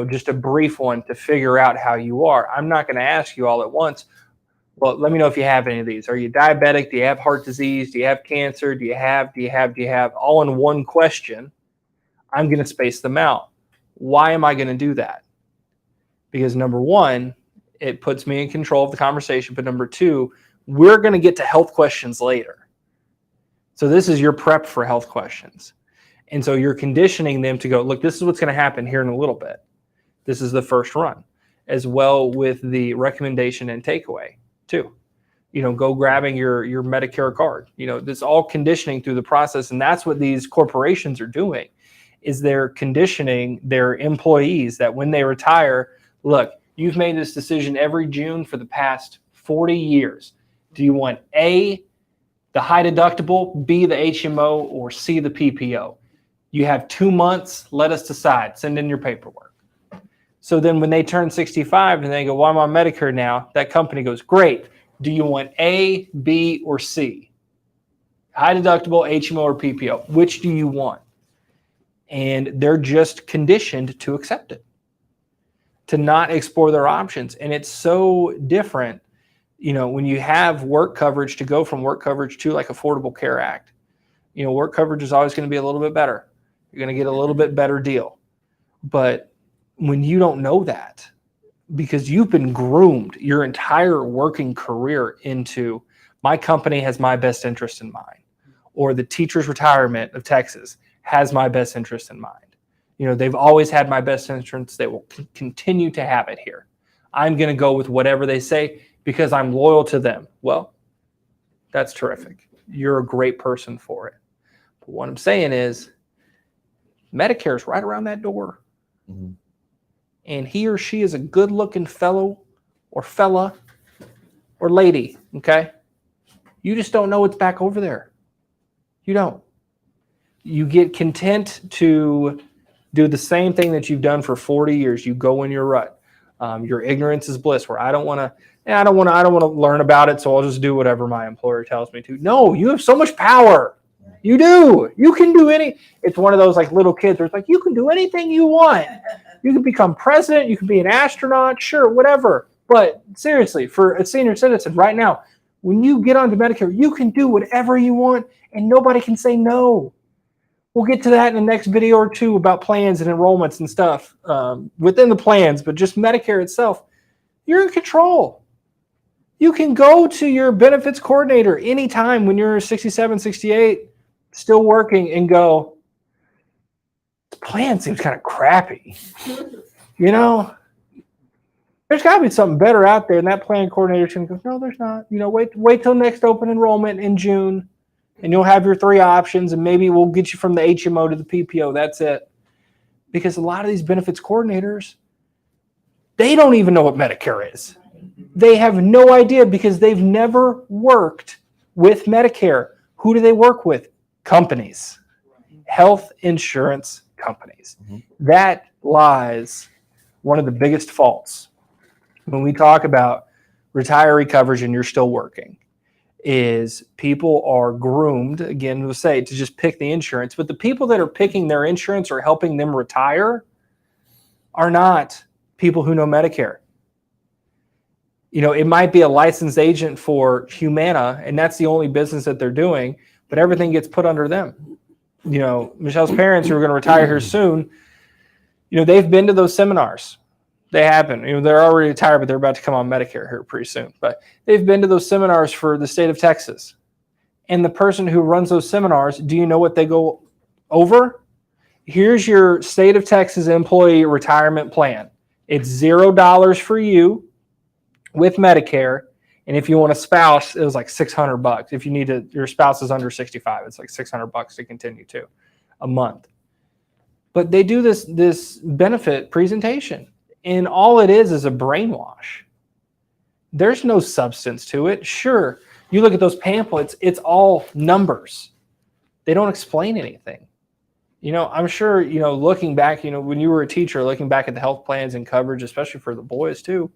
Speaker 1: just a brief one to figure out how you are. I'm not going to ask you all at once, well, let me know if you have any of these. Are you diabetic? Do you have heart disease? Do you have cancer? Do you have all in one question? I'm going to space them out. Why am I going to do that? Because number one, it puts me in control of the conversation. But number two, we're going to get to health questions later. So this is your prep for health questions. And so you're conditioning them to go, look, this is what's going to happen here in a little bit. This is the first run, as well with the recommendation and takeaway too. Go grabbing your Medicare card. This all conditioning through the process. And that's what these corporations are doing, is they're conditioning their employees that when they retire, look, you've made this decision every June for the past 40 years. Do you want A, the high deductible, B, the HMO, or C, the PPO? You have 2 months. Let us decide. Send in your paperwork. So then when they turn 65 and they go, well, I'm on Medicare now, that company goes, great. Do you want A, B, or C? High deductible, HMO, or PPO? Which do you want? And they're just conditioned to accept it, to not explore their options. And it's so different, when you have work coverage, to go from work coverage to like Affordable Care Act. Work coverage is always going to be a little bit better. You're going to get a little bit better deal. But when you don't know that, because you've been groomed your entire working career into, my company has my best interest in mind, or the teacher's retirement of Texas has my best interest in mind. They've always had my best interest. They will continue to have it here. I'm going to go with whatever they say because I'm loyal to them. Well, that's terrific. You're a great person for it. But what I'm saying is, Medicare is right around that door.
Speaker 2: Mm-hmm.
Speaker 1: And he or she is a good-looking fellow or fella or lady, okay? You just don't know what's back over there. You don't. You get content to do the same thing that you've done for 40 years. You go in your rut. Your ignorance is bliss, where I don't want to learn about it, so I'll just do whatever my employer tells me to. No, you have so much power. You do. You can do it's one of those like little kids where it's like, you can do anything you want. You can become president. You can be an astronaut. Sure, whatever. But seriously, for a senior citizen right now, when you get onto Medicare, you can do whatever you want and nobody can say no. We'll get to that in the next video or two about plans and enrollments and stuff within the plans, but just Medicare itself, you're in control. You can go to your benefits coordinator anytime when you're 67, 68, still working, and go, this plan seems kind of crappy. There's got to be something better out there. And that plan coordinator goes, no, there's not. Wait till next open enrollment in June. And you'll have your 3 options, and maybe we'll get you from the HMO to the PPO. That's it. Because a lot of these benefits coordinators, they don't even know what Medicare is. They have no idea because they've never worked with Medicare. Who do they work with? Companies, health insurance companies. That lies one of the biggest faults when we talk about retiree coverage and you're still working, is people are groomed, again, we'll say, to just pick the insurance. But the people that are picking their insurance or helping them retire are not people who know Medicare. You know, it might be a licensed agent for Humana, and that's the only business that they're doing, but everything gets put under them. You know, Michelle's parents, who are going to retire here soon, you know, they've been to those seminars. They happen. You know, they're already retired, but they're about to come on Medicare here pretty soon. But they've been to those seminars for the state of Texas. And the person who runs those seminars, do you know what they go over? Here's your state of Texas employee retirement plan. It's $0 for you with Medicare. And if you want a spouse, it was like $600. If you need to, your spouse is under 65, it's like $600 to continue to a month. But they do this benefit presentation. And all it is a brainwash. There's no substance to it. Sure, you look at those pamphlets, it's all numbers. They don't explain anything. You know, I'm sure, you know, looking back, you know, when you were a teacher, looking back at the health plans and coverage, especially for the boys too,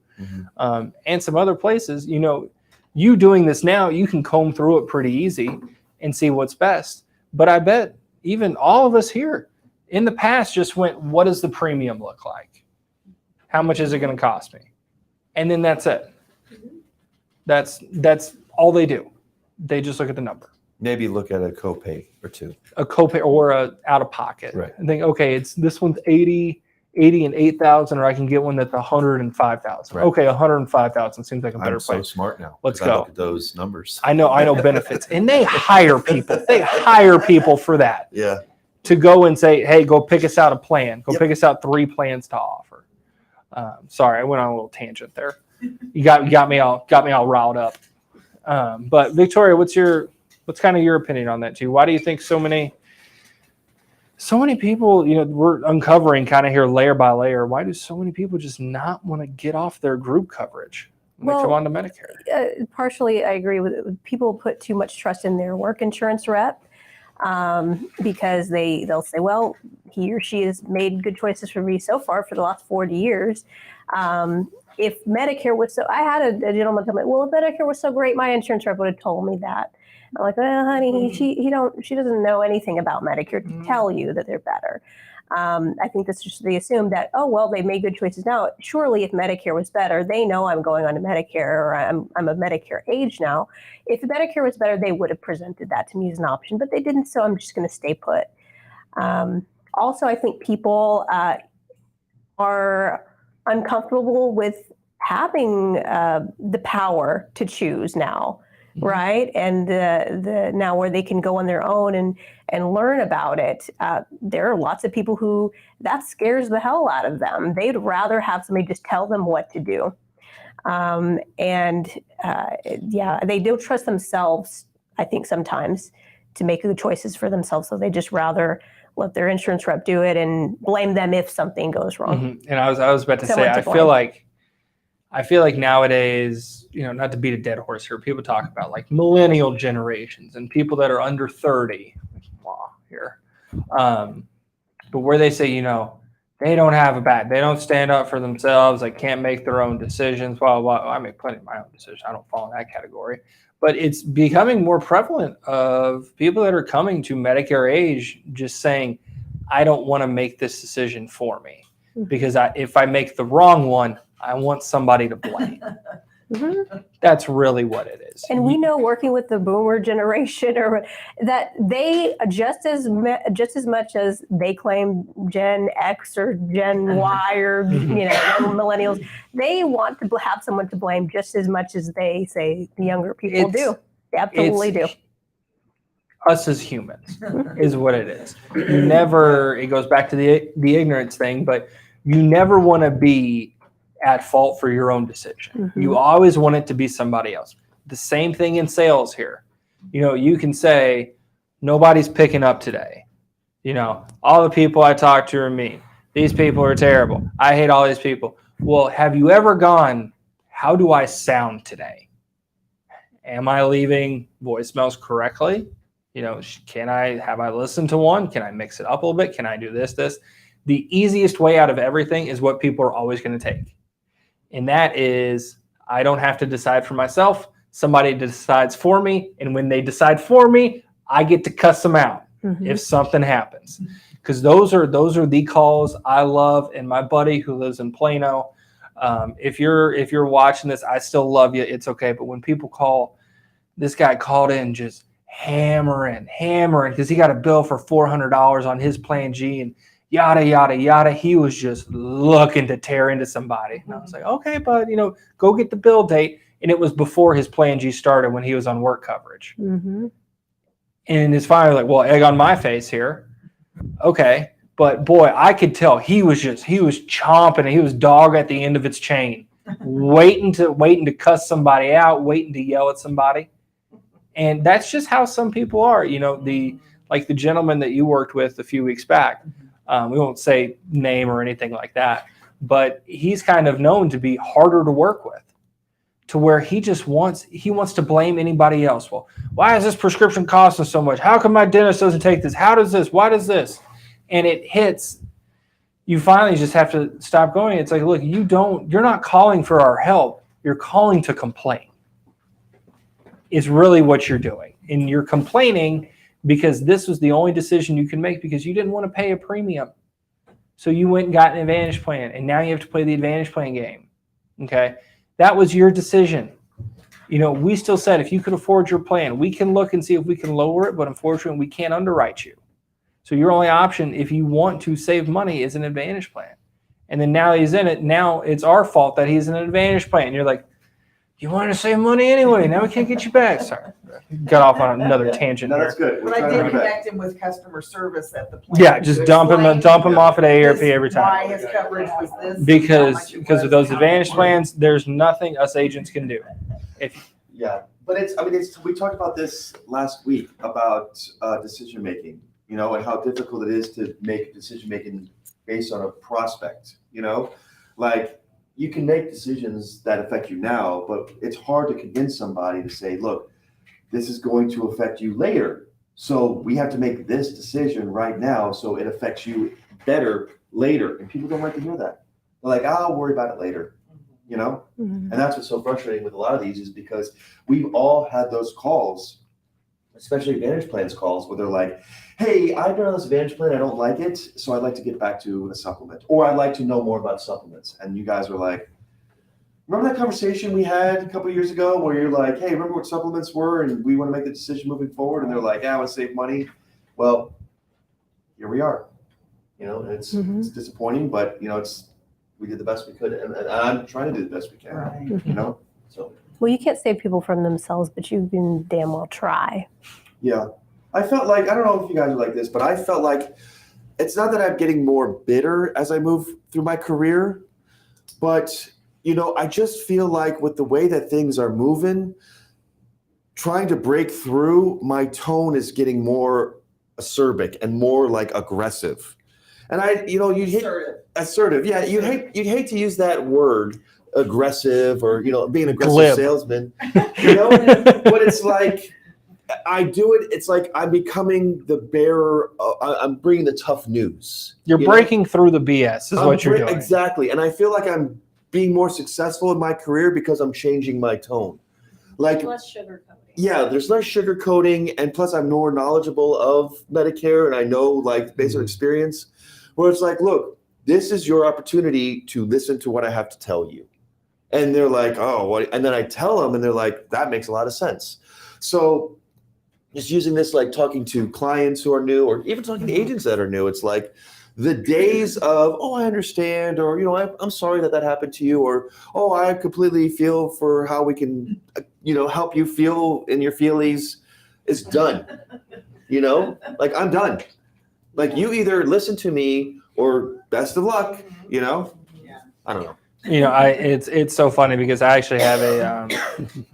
Speaker 1: and some other places, you know, you doing this now, you can comb through it pretty easy and see what's best. But I bet even all of us here in the past just went, what does the premium look like? How much is it going to cost me? And then that's it. That's all they do. They just look at the number.
Speaker 2: Maybe look at a copay or two.
Speaker 1: A copay or a out of pocket.
Speaker 2: Right.
Speaker 1: And think, okay, it's this one's 80 and 8,000, or I can get one that's 105,000.
Speaker 2: Right.
Speaker 1: Okay, 105,000 seems like a better
Speaker 2: I'm so
Speaker 1: place.
Speaker 2: smart now.
Speaker 1: Let's
Speaker 2: 'cause I
Speaker 1: go.
Speaker 2: look at those numbers.
Speaker 1: I know benefits, and they hire people. They hire people for that,
Speaker 2: Yeah.
Speaker 1: to go and say, hey, go pick us out a plan. Go
Speaker 2: Yep.
Speaker 1: pick us out 3 plans to offer. Sorry, I went on a little tangent there. You got me all riled up. But Victoria, what's kind of your opinion on that too? Why do you think so many people, you know, we're uncovering kind of here layer by layer, why do so many people just not want to get off their group coverage when they come on to Medicare?
Speaker 4: Partially, I agree with people put too much trust in their work insurance rep, because they'll say, well, he or she has made good choices for me so far for the last 40 years. If Medicare was so, I had a gentleman tell me, well, if Medicare was so great, my insurance rep would have told me that. I'm like, well, honey, she doesn't know anything about Medicare to tell you that they're better. I think that's just, they assume that, oh, well, they made good choices now. Surely if Medicare was better, they know I'm going on to Medicare, or I'm of Medicare age now. If Medicare was better, they would have presented that to me as an option, but they didn't, so I'm just going to stay put. Also, I think people are uncomfortable with having the power to choose now. Right. And the now where they can go on their own and learn about it. There are lots of people who that scares the hell out of them. They'd rather have somebody just tell them what to do. They don't trust themselves, I think, sometimes to make good choices for themselves. So they just rather let their insurance rep do it and blame them if something goes wrong.
Speaker 1: And I was about to say, I feel like nowadays, you know, not to beat a dead horse here, people talk about like millennial generations and people that are under 30 here. But where they say, you know, they don't have a back, they don't stand up for themselves, they can't make their own decisions. Well, I make plenty of my own decisions. I don't fall in that category. But it's becoming more prevalent of people that are coming to Medicare age just saying, I don't want to make this decision for me. Because if I make the wrong one, I want somebody to blame. That's really what it is.
Speaker 4: And we know, working with the boomer generation, or that they just as much as they claim Gen X or Gen Y or millennials, they want to have someone to blame just as much as they say the younger people do. They absolutely do.
Speaker 1: Us as humans is what it is. You never, it goes back to the ignorance thing, but you never want to be at fault for your own decision. You always want it to be somebody else. The same thing in sales here. You can say, nobody's picking up today. All the people I talk to are mean. These people are terrible. I hate all these people. Well, have you ever gone, how do I sound today? Am I leaving voicemails correctly? Have I listened to one? Can I mix it up a little bit? Can I do this? The easiest way out of everything is what people are always going to take. And that is, I don't have to decide for myself. Somebody decides for me. And when they decide for me, I get to cuss them out if something happens. Because those are the calls I love. And my buddy who lives in Plano, if you're watching this, I still love you. It's okay. But when people call, this guy called in just hammering because he got a bill for $400 on his plan G and yada, yada, yada. He was just looking to tear into somebody. And I was like, okay, bud, go get the bill date. And it was before his plan G started when he was on work coverage. And his father was like, well, egg on my face here. Okay. But boy, I could tell he was chomping. He was dog at the end of its chain, waiting to cuss somebody out, waiting to yell at somebody. And that's just how some people are. The gentleman that you worked with a few weeks back, we won't say name or anything like that, but he's kind of known to be harder to work with, to where he wants to blame anybody else. Well, why is this prescription costing so much? How come my dentist doesn't take this? How does this? Why does this? And it hits, you finally just have to stop going. It's like, look, you're not calling for our help. You're calling to complain. Is really what you're doing. And you're complaining because this was the only decision you can make because you didn't want to pay a premium. So you went and got an Advantage plan, and now you have to play the Advantage plan game. Okay? That was your decision. We still said if you could afford your plan, we can look and see if we can lower it, but unfortunately we can't underwrite you. So your only option, if you want to save money, is an Advantage plan. And then now he's in it. Now it's our fault that he's in an Advantage plan. You're like, you wanted to save money anyway. Now we can't get you back. Sorry. Got off on another tangent
Speaker 2: No,
Speaker 1: here.
Speaker 2: that's good. We're
Speaker 6: But I
Speaker 2: trying to
Speaker 6: did
Speaker 2: bring it back.
Speaker 6: connect him with customer service at the plant.
Speaker 1: Yeah, just dump him off at AARP every
Speaker 6: Why
Speaker 1: time.
Speaker 6: his coverage was this.
Speaker 1: Because of those
Speaker 6: how
Speaker 1: Advantage
Speaker 6: much it was.
Speaker 1: plans, there's nothing us agents can do.
Speaker 2: Yeah, but we talked about this last week about decision making, and how difficult it is to make decision making based on a prospect, like you can make decisions that affect you now, but it's hard to convince somebody to say, look, this is going to affect you later. So we have to make this decision right now so it affects you better later. And people don't like to hear that. They're like, I'll worry about it later, And that's what's so frustrating with a lot of these is because we've all had those calls, especially Advantage plans calls, where they're like, hey, I've been on this Advantage plan, I don't like it, so I'd like to get back to a supplement. Or I'd like to know more about supplements. And you guys were like, remember that conversation we had a couple of years ago where you're like, hey, remember what supplements were and we want to make the decision moving forward? And they're like, yeah, I want to save money. Well, here we are. And it's disappointing, but we did the best we could, and I'm trying to do the best we can.
Speaker 6: Right.
Speaker 2: So.
Speaker 4: Well, you can't save people from themselves, but you can damn well try.
Speaker 2: Yeah, I felt like, I don't know if you guys are like this, but I felt like it's not that I'm getting more bitter as I move through my career, but I just feel like with the way that things are moving, trying to break through, my tone is getting more acerbic and more like aggressive. And assertive. Yeah, you'd hate to use that word, aggressive, or being an aggressive
Speaker 1: Glib.
Speaker 2: salesman. But it's like I do it. It's like I'm becoming the bearer. I'm bringing the tough news.
Speaker 1: You're breaking through the BS is what you're doing.
Speaker 2: Exactly, and I feel like I'm being more successful in my career because I'm changing my tone. Like
Speaker 3: Less sugarcoating.
Speaker 2: Yeah, there's less sugarcoating, and plus I'm more knowledgeable of Medicare, and I know based on experience, where it's like, look, this is your opportunity to listen to what I have to tell you. And they're like, oh, what? And then I tell them, and they're like, that makes a lot of sense. So just using this, talking to clients who are new, or even talking to agents that are new, it's like the days of, oh, I understand, or, I'm sorry that happened to you, or, oh, I completely feel for how we can, help you feel in your feelies is done. I'm done. You either listen to me or best of luck,
Speaker 6: Yeah.
Speaker 2: I don't know.
Speaker 1: It's so funny because I actually have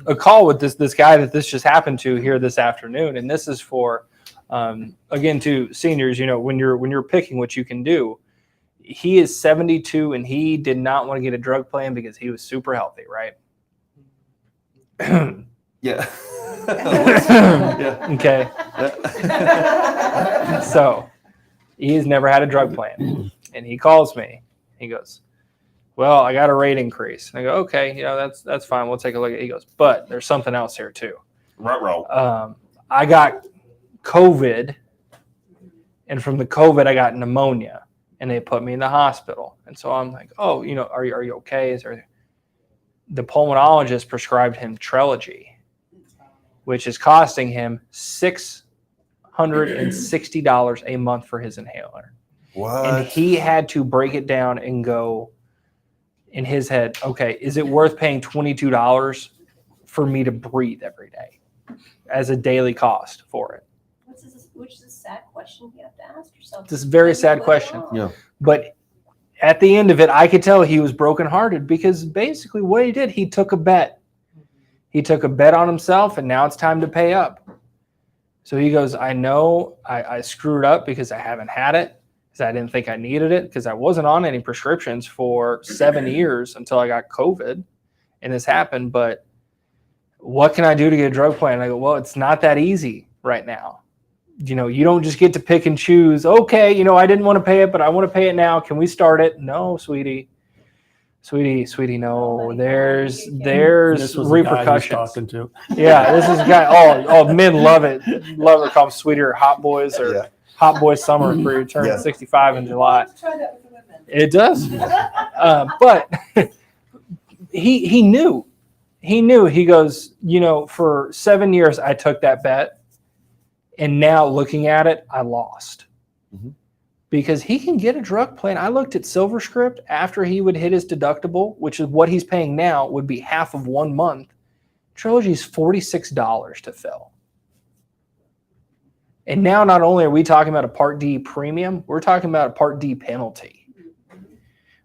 Speaker 1: a call with this guy that this just happened to here this afternoon, and this is for again to seniors. When you're picking what you can do, he is 72 and he did not want to get a drug plan because he was super healthy, right?
Speaker 2: Yeah.
Speaker 1: Okay. So he's never had a drug plan, and he calls me. He goes, "Well, I got a rate increase." And I go, "Okay, that's fine. We'll take a look at it." He goes, "But there's something else here too. I got COVID, and from the COVID, I got pneumonia, and they put me in the hospital." And so I'm like, "Oh, are you okay?" The pulmonologist prescribed him Trelegy, which is costing him $660 a month for his inhaler.
Speaker 2: What?
Speaker 1: And he had to break it down and go in his head, okay, is it worth paying $22 for me to breathe every day as a daily cost for it?
Speaker 4: Which is a sad question you have to ask yourself.
Speaker 1: It's a very sad question.
Speaker 2: Yeah.
Speaker 1: But at the end of it, I could tell he was brokenhearted because basically what he did, he took a bet. He took a bet on himself, and now it's time to pay up. So he goes, I know I screwed up because I haven't had it, because I didn't think I needed it, because I wasn't on any prescriptions for 7 years until I got COVID and this happened. But what can I do to get a drug plan? And I go, well, it's not that easy right now. You don't just get to pick and choose. Okay, I didn't want to pay it, but I want to pay it now. Can we start it? No, sweetie, no. There's
Speaker 5: This was the guy he was
Speaker 1: repercussions.
Speaker 5: talking to.
Speaker 1: Yeah, this is a guy. Oh, men love it. Love it. Call them sweetie or hot boys or hot boy summer for you turn 65 in July.
Speaker 3: Try that with the women.
Speaker 1: It does. But he knew. He goes, for 7 years I took that bet, and now looking at it, I lost.
Speaker 2: Mm-hmm.
Speaker 1: Because he can get a drug plan. I looked at SilverScript after he would hit his deductible, which is what he's paying now, would be half of 1 month. Trilogy's $46 to fill. And now not only are we talking about a Part D premium, we're talking about a Part D penalty,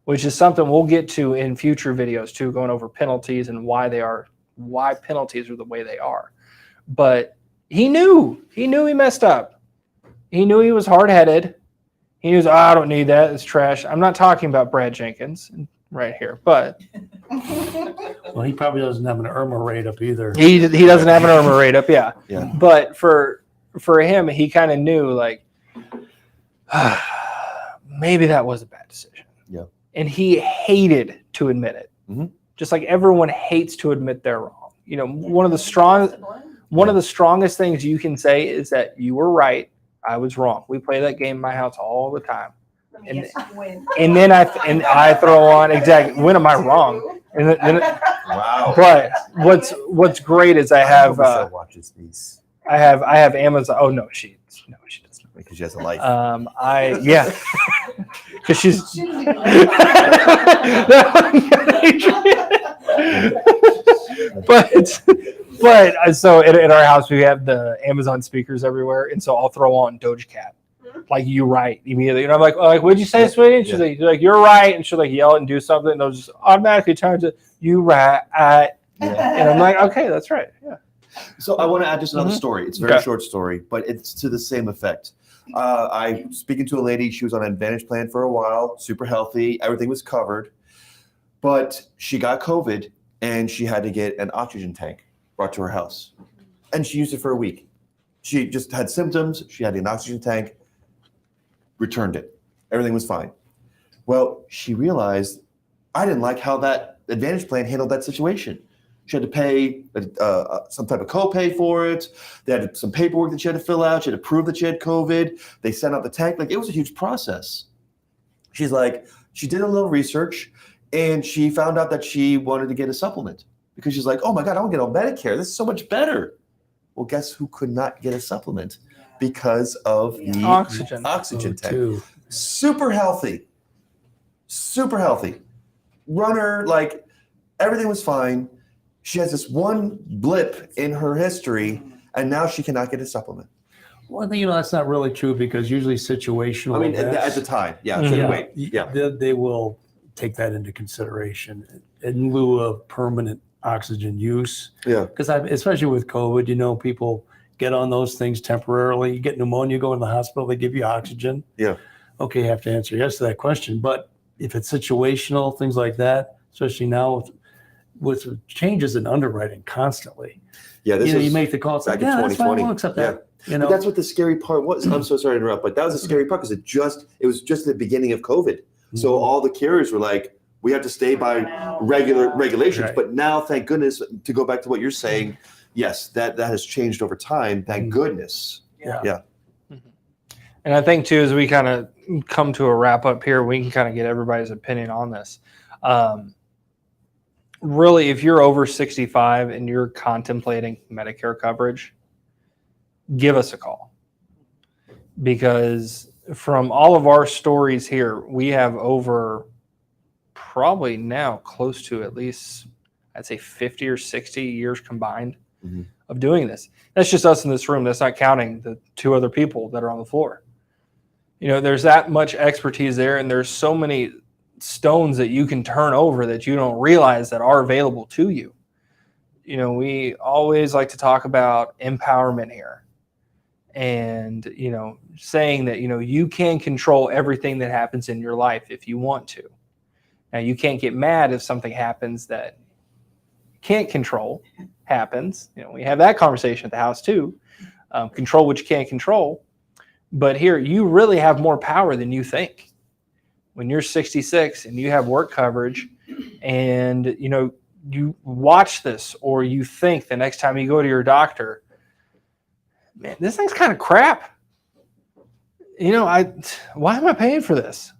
Speaker 1: which is something we'll get to in future videos too, going over penalties and why penalties are the way they are. But he knew he messed up. He knew he was hard-headed. He was, I don't need that. It's trash. I'm not talking about Brad Jenkins right here, but
Speaker 5: Well, he probably doesn't have an IRMA rate up either.
Speaker 1: he doesn't have an IRMA rate up. Yeah.
Speaker 2: Yeah.
Speaker 1: But for him, he kind of knew like, maybe that was a bad decision.
Speaker 2: Yeah.
Speaker 1: And he hated to admit it.
Speaker 2: Mm-hmm.
Speaker 1: Just like everyone hates to admit they're wrong. One of the strongest things you can say is that you were right. I was wrong. We play that game in my house all the time. And then I throw on exactly when am I wrong? And then
Speaker 2: Wow.
Speaker 1: but what's great is I have
Speaker 2: Michelle watches these
Speaker 1: I have Amazon. Oh no, she doesn't.
Speaker 2: because she has a life.
Speaker 1: Because she's but so in our house we have the Amazon speakers everywhere, and so I'll throw on Doja Cat, like you right immediately, and I'm like what'd you say, sweetie? And she's like you're right, and she'll like yell and do something, and they'll just automatically turn to you right, and I'm like okay, that's right, yeah.
Speaker 2: So I want to add just another
Speaker 1: Mhm.
Speaker 2: story. It's a very short story, but it's to the same effect. I speaking to a lady. She was on an Advantage plan for a while, super healthy. Everything was covered, but she got COVID and she had to get an oxygen tank brought to her house, and she used it for a week. She just had symptoms. She had an oxygen tank, returned it. Everything was fine. Well, she realized I didn't like how that Advantage plan handled that situation. She had to pay some type of copay for it. They had some paperwork that she had to fill out. She had to prove that she had COVID. They sent out the tank. Like, it was a huge process. She's like, she did a little research, and she found out that she wanted to get a supplement because she's like, oh my God, I want to get on Medicare. This is so much better. Well, guess who could not get a supplement because of the oxygen tank?
Speaker 5: Too.
Speaker 2: Super healthy. Runner, like, everything was fine. She has this one blip in her history, and now she cannot get a supplement.
Speaker 5: Well, that's not really true because usually situational.
Speaker 2: I mean,
Speaker 5: events,
Speaker 2: at the time, yeah.
Speaker 1: Mhm.
Speaker 2: So
Speaker 5: yeah,
Speaker 2: wait, yeah.
Speaker 5: they will take that into consideration in lieu of permanent oxygen use.
Speaker 2: Yeah.
Speaker 5: Because especially with COVID, you know, people get on those things temporarily. You get pneumonia, you go in the hospital, they give you oxygen.
Speaker 2: Yeah.
Speaker 5: Okay, you have to answer yes to that question. But if it's situational, things like that, especially now with changes in underwriting constantly,
Speaker 2: Yeah, this
Speaker 5: you know, you
Speaker 2: is
Speaker 5: make the call. It's
Speaker 2: back
Speaker 5: like,
Speaker 2: in
Speaker 5: yeah, that's fine,
Speaker 2: 2020.
Speaker 5: we'll accept
Speaker 2: Yeah.
Speaker 5: that. You
Speaker 2: But
Speaker 5: know,
Speaker 2: that's what the scary part was. I'm so sorry to interrupt, but that was the scary part because it was just the beginning of COVID. So all the carriers were like, we have to stay by regulations.
Speaker 5: Right.
Speaker 2: But now, thank goodness, to go back to what you're saying, yes, that has changed over time. Thank goodness.
Speaker 5: yeah.
Speaker 1: And I think too, as we kind of come to a wrap up here, we can kind of get everybody's opinion on this. Really, if you're over 65 and you're contemplating Medicare coverage, give us a call. Because from all of our stories here, we have over probably now close to at least, I'd say 50 or 60 years combined of doing this. That's just us in this room. That's not counting the 2 other people that are on the floor. You know, there's that much expertise there, and there's so many stones that you can turn over that you don't realize that are available to you. You know, we always like to talk about empowerment here. And, you know, saying that, you know, you can control everything that happens in your life if you want to. Now, you can't get mad if something happens that you can't control happens. You know, we have that conversation at the house too. Control what you can't control. But here, you really have more power than you think. When you're 66 and you have work coverage and, you know, you watch this or you think the next time you go to your doctor, man, this thing's kind of crap. You know, why am I paying for this?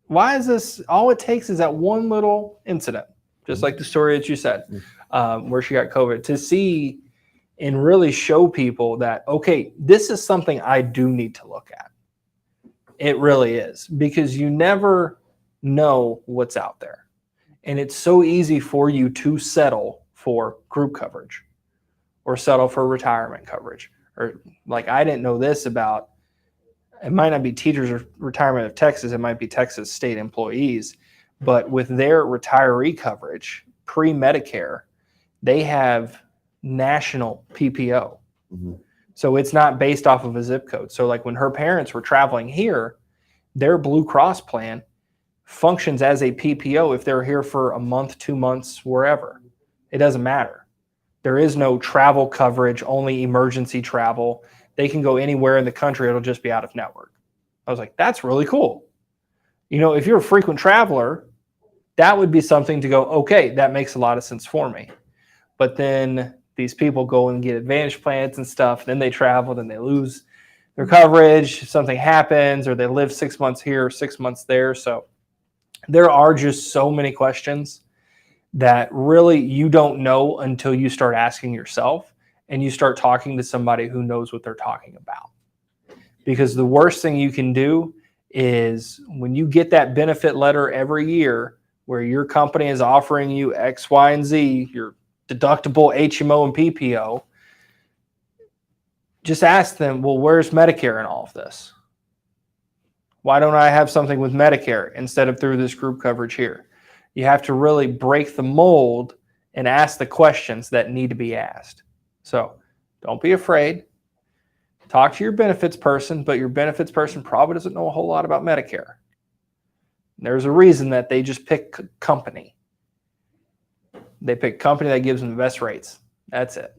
Speaker 1: Why is this? All it takes is that one little incident, just like the story that you said, where she got COVID, to see and really show people that, okay, this is something I do need to look at. It really is, because you never know what's out there. And it's so easy for you to settle for group coverage or settle for retirement coverage. Or like, I didn't know this about, it might not be Teachers Retirement of Texas, it might be Texas state employees, but with their retiree coverage, pre-Medicare, they have national PPO. So it's not based off of a zip code. So like when her parents were traveling here, their Blue Cross plan functions as a PPO if they're here for a month, 2 months, wherever. It doesn't matter. There is no travel coverage, only emergency travel. They can go anywhere in the country. It'll just be out of network. I was like, that's really cool. You know, if you're a frequent traveler, that would be something to go, okay, that makes a lot of sense for me. But then these people go and get Advantage plans and stuff. Then they travel, then they lose their coverage. Something happens, or they live 6 months here, 6 months there. So there are just so many questions that really you don't know until you start asking yourself and you start talking to somebody who knows what they're talking about. Because the worst thing you can do is when you get that benefit letter every year where your company is offering you X, Y, and Z, your deductible HMO and PPO, just ask them, well, where's Medicare in all of this? Why don't I have something with Medicare instead of through this group coverage here? You have to really break the mold and ask the questions that need to be asked. So don't be afraid. Talk to your benefits person, but your benefits person probably doesn't know a whole lot about Medicare. There's a reason that they just pick company. They pick company that gives them the best rates. That's it.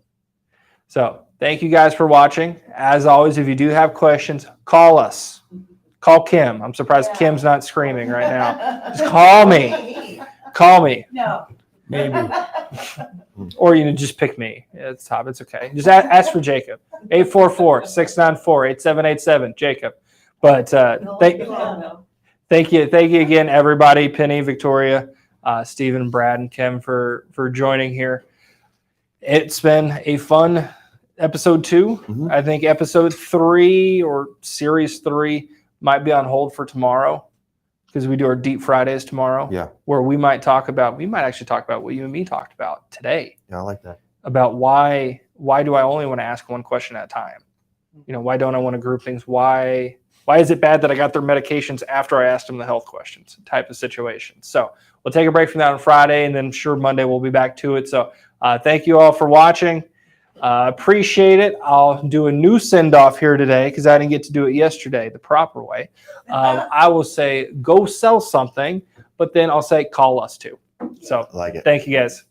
Speaker 1: So thank you guys for watching. As always, if you do have questions, call us. Call Kim. I'm surprised Kim's not screaming right now. Just call me. Call me.
Speaker 3: No.
Speaker 5: Maybe.
Speaker 1: Or, you know, just pick me. It's top. It's okay. Just ask for Jacob. 844-694-8787. Jacob. But thank you again, everybody. Penny, Victoria, Stephen, Brad, and Kim for joining here. It's been a fun episode 2. I think episode 3 or series 3 might be on hold for tomorrow, because we do our Deep Fridays tomorrow.
Speaker 2: Yeah.
Speaker 1: Where we might actually talk about what you and me talked about today.
Speaker 2: Yeah, I like that.
Speaker 1: About why do I only want to ask one question at a time? You know, why don't I want to group things? Why Why is it bad that I got their medications after I asked them the health questions type of situation? So we'll take a break from that on Friday, and then sure Monday we'll be back to it. So thank you all for watching. Appreciate it. I'll do a new send-off here today because I didn't get to do it yesterday the proper way. I will say go sell something, but then I'll say call us too. So
Speaker 2: I like it.
Speaker 1: thank you guys.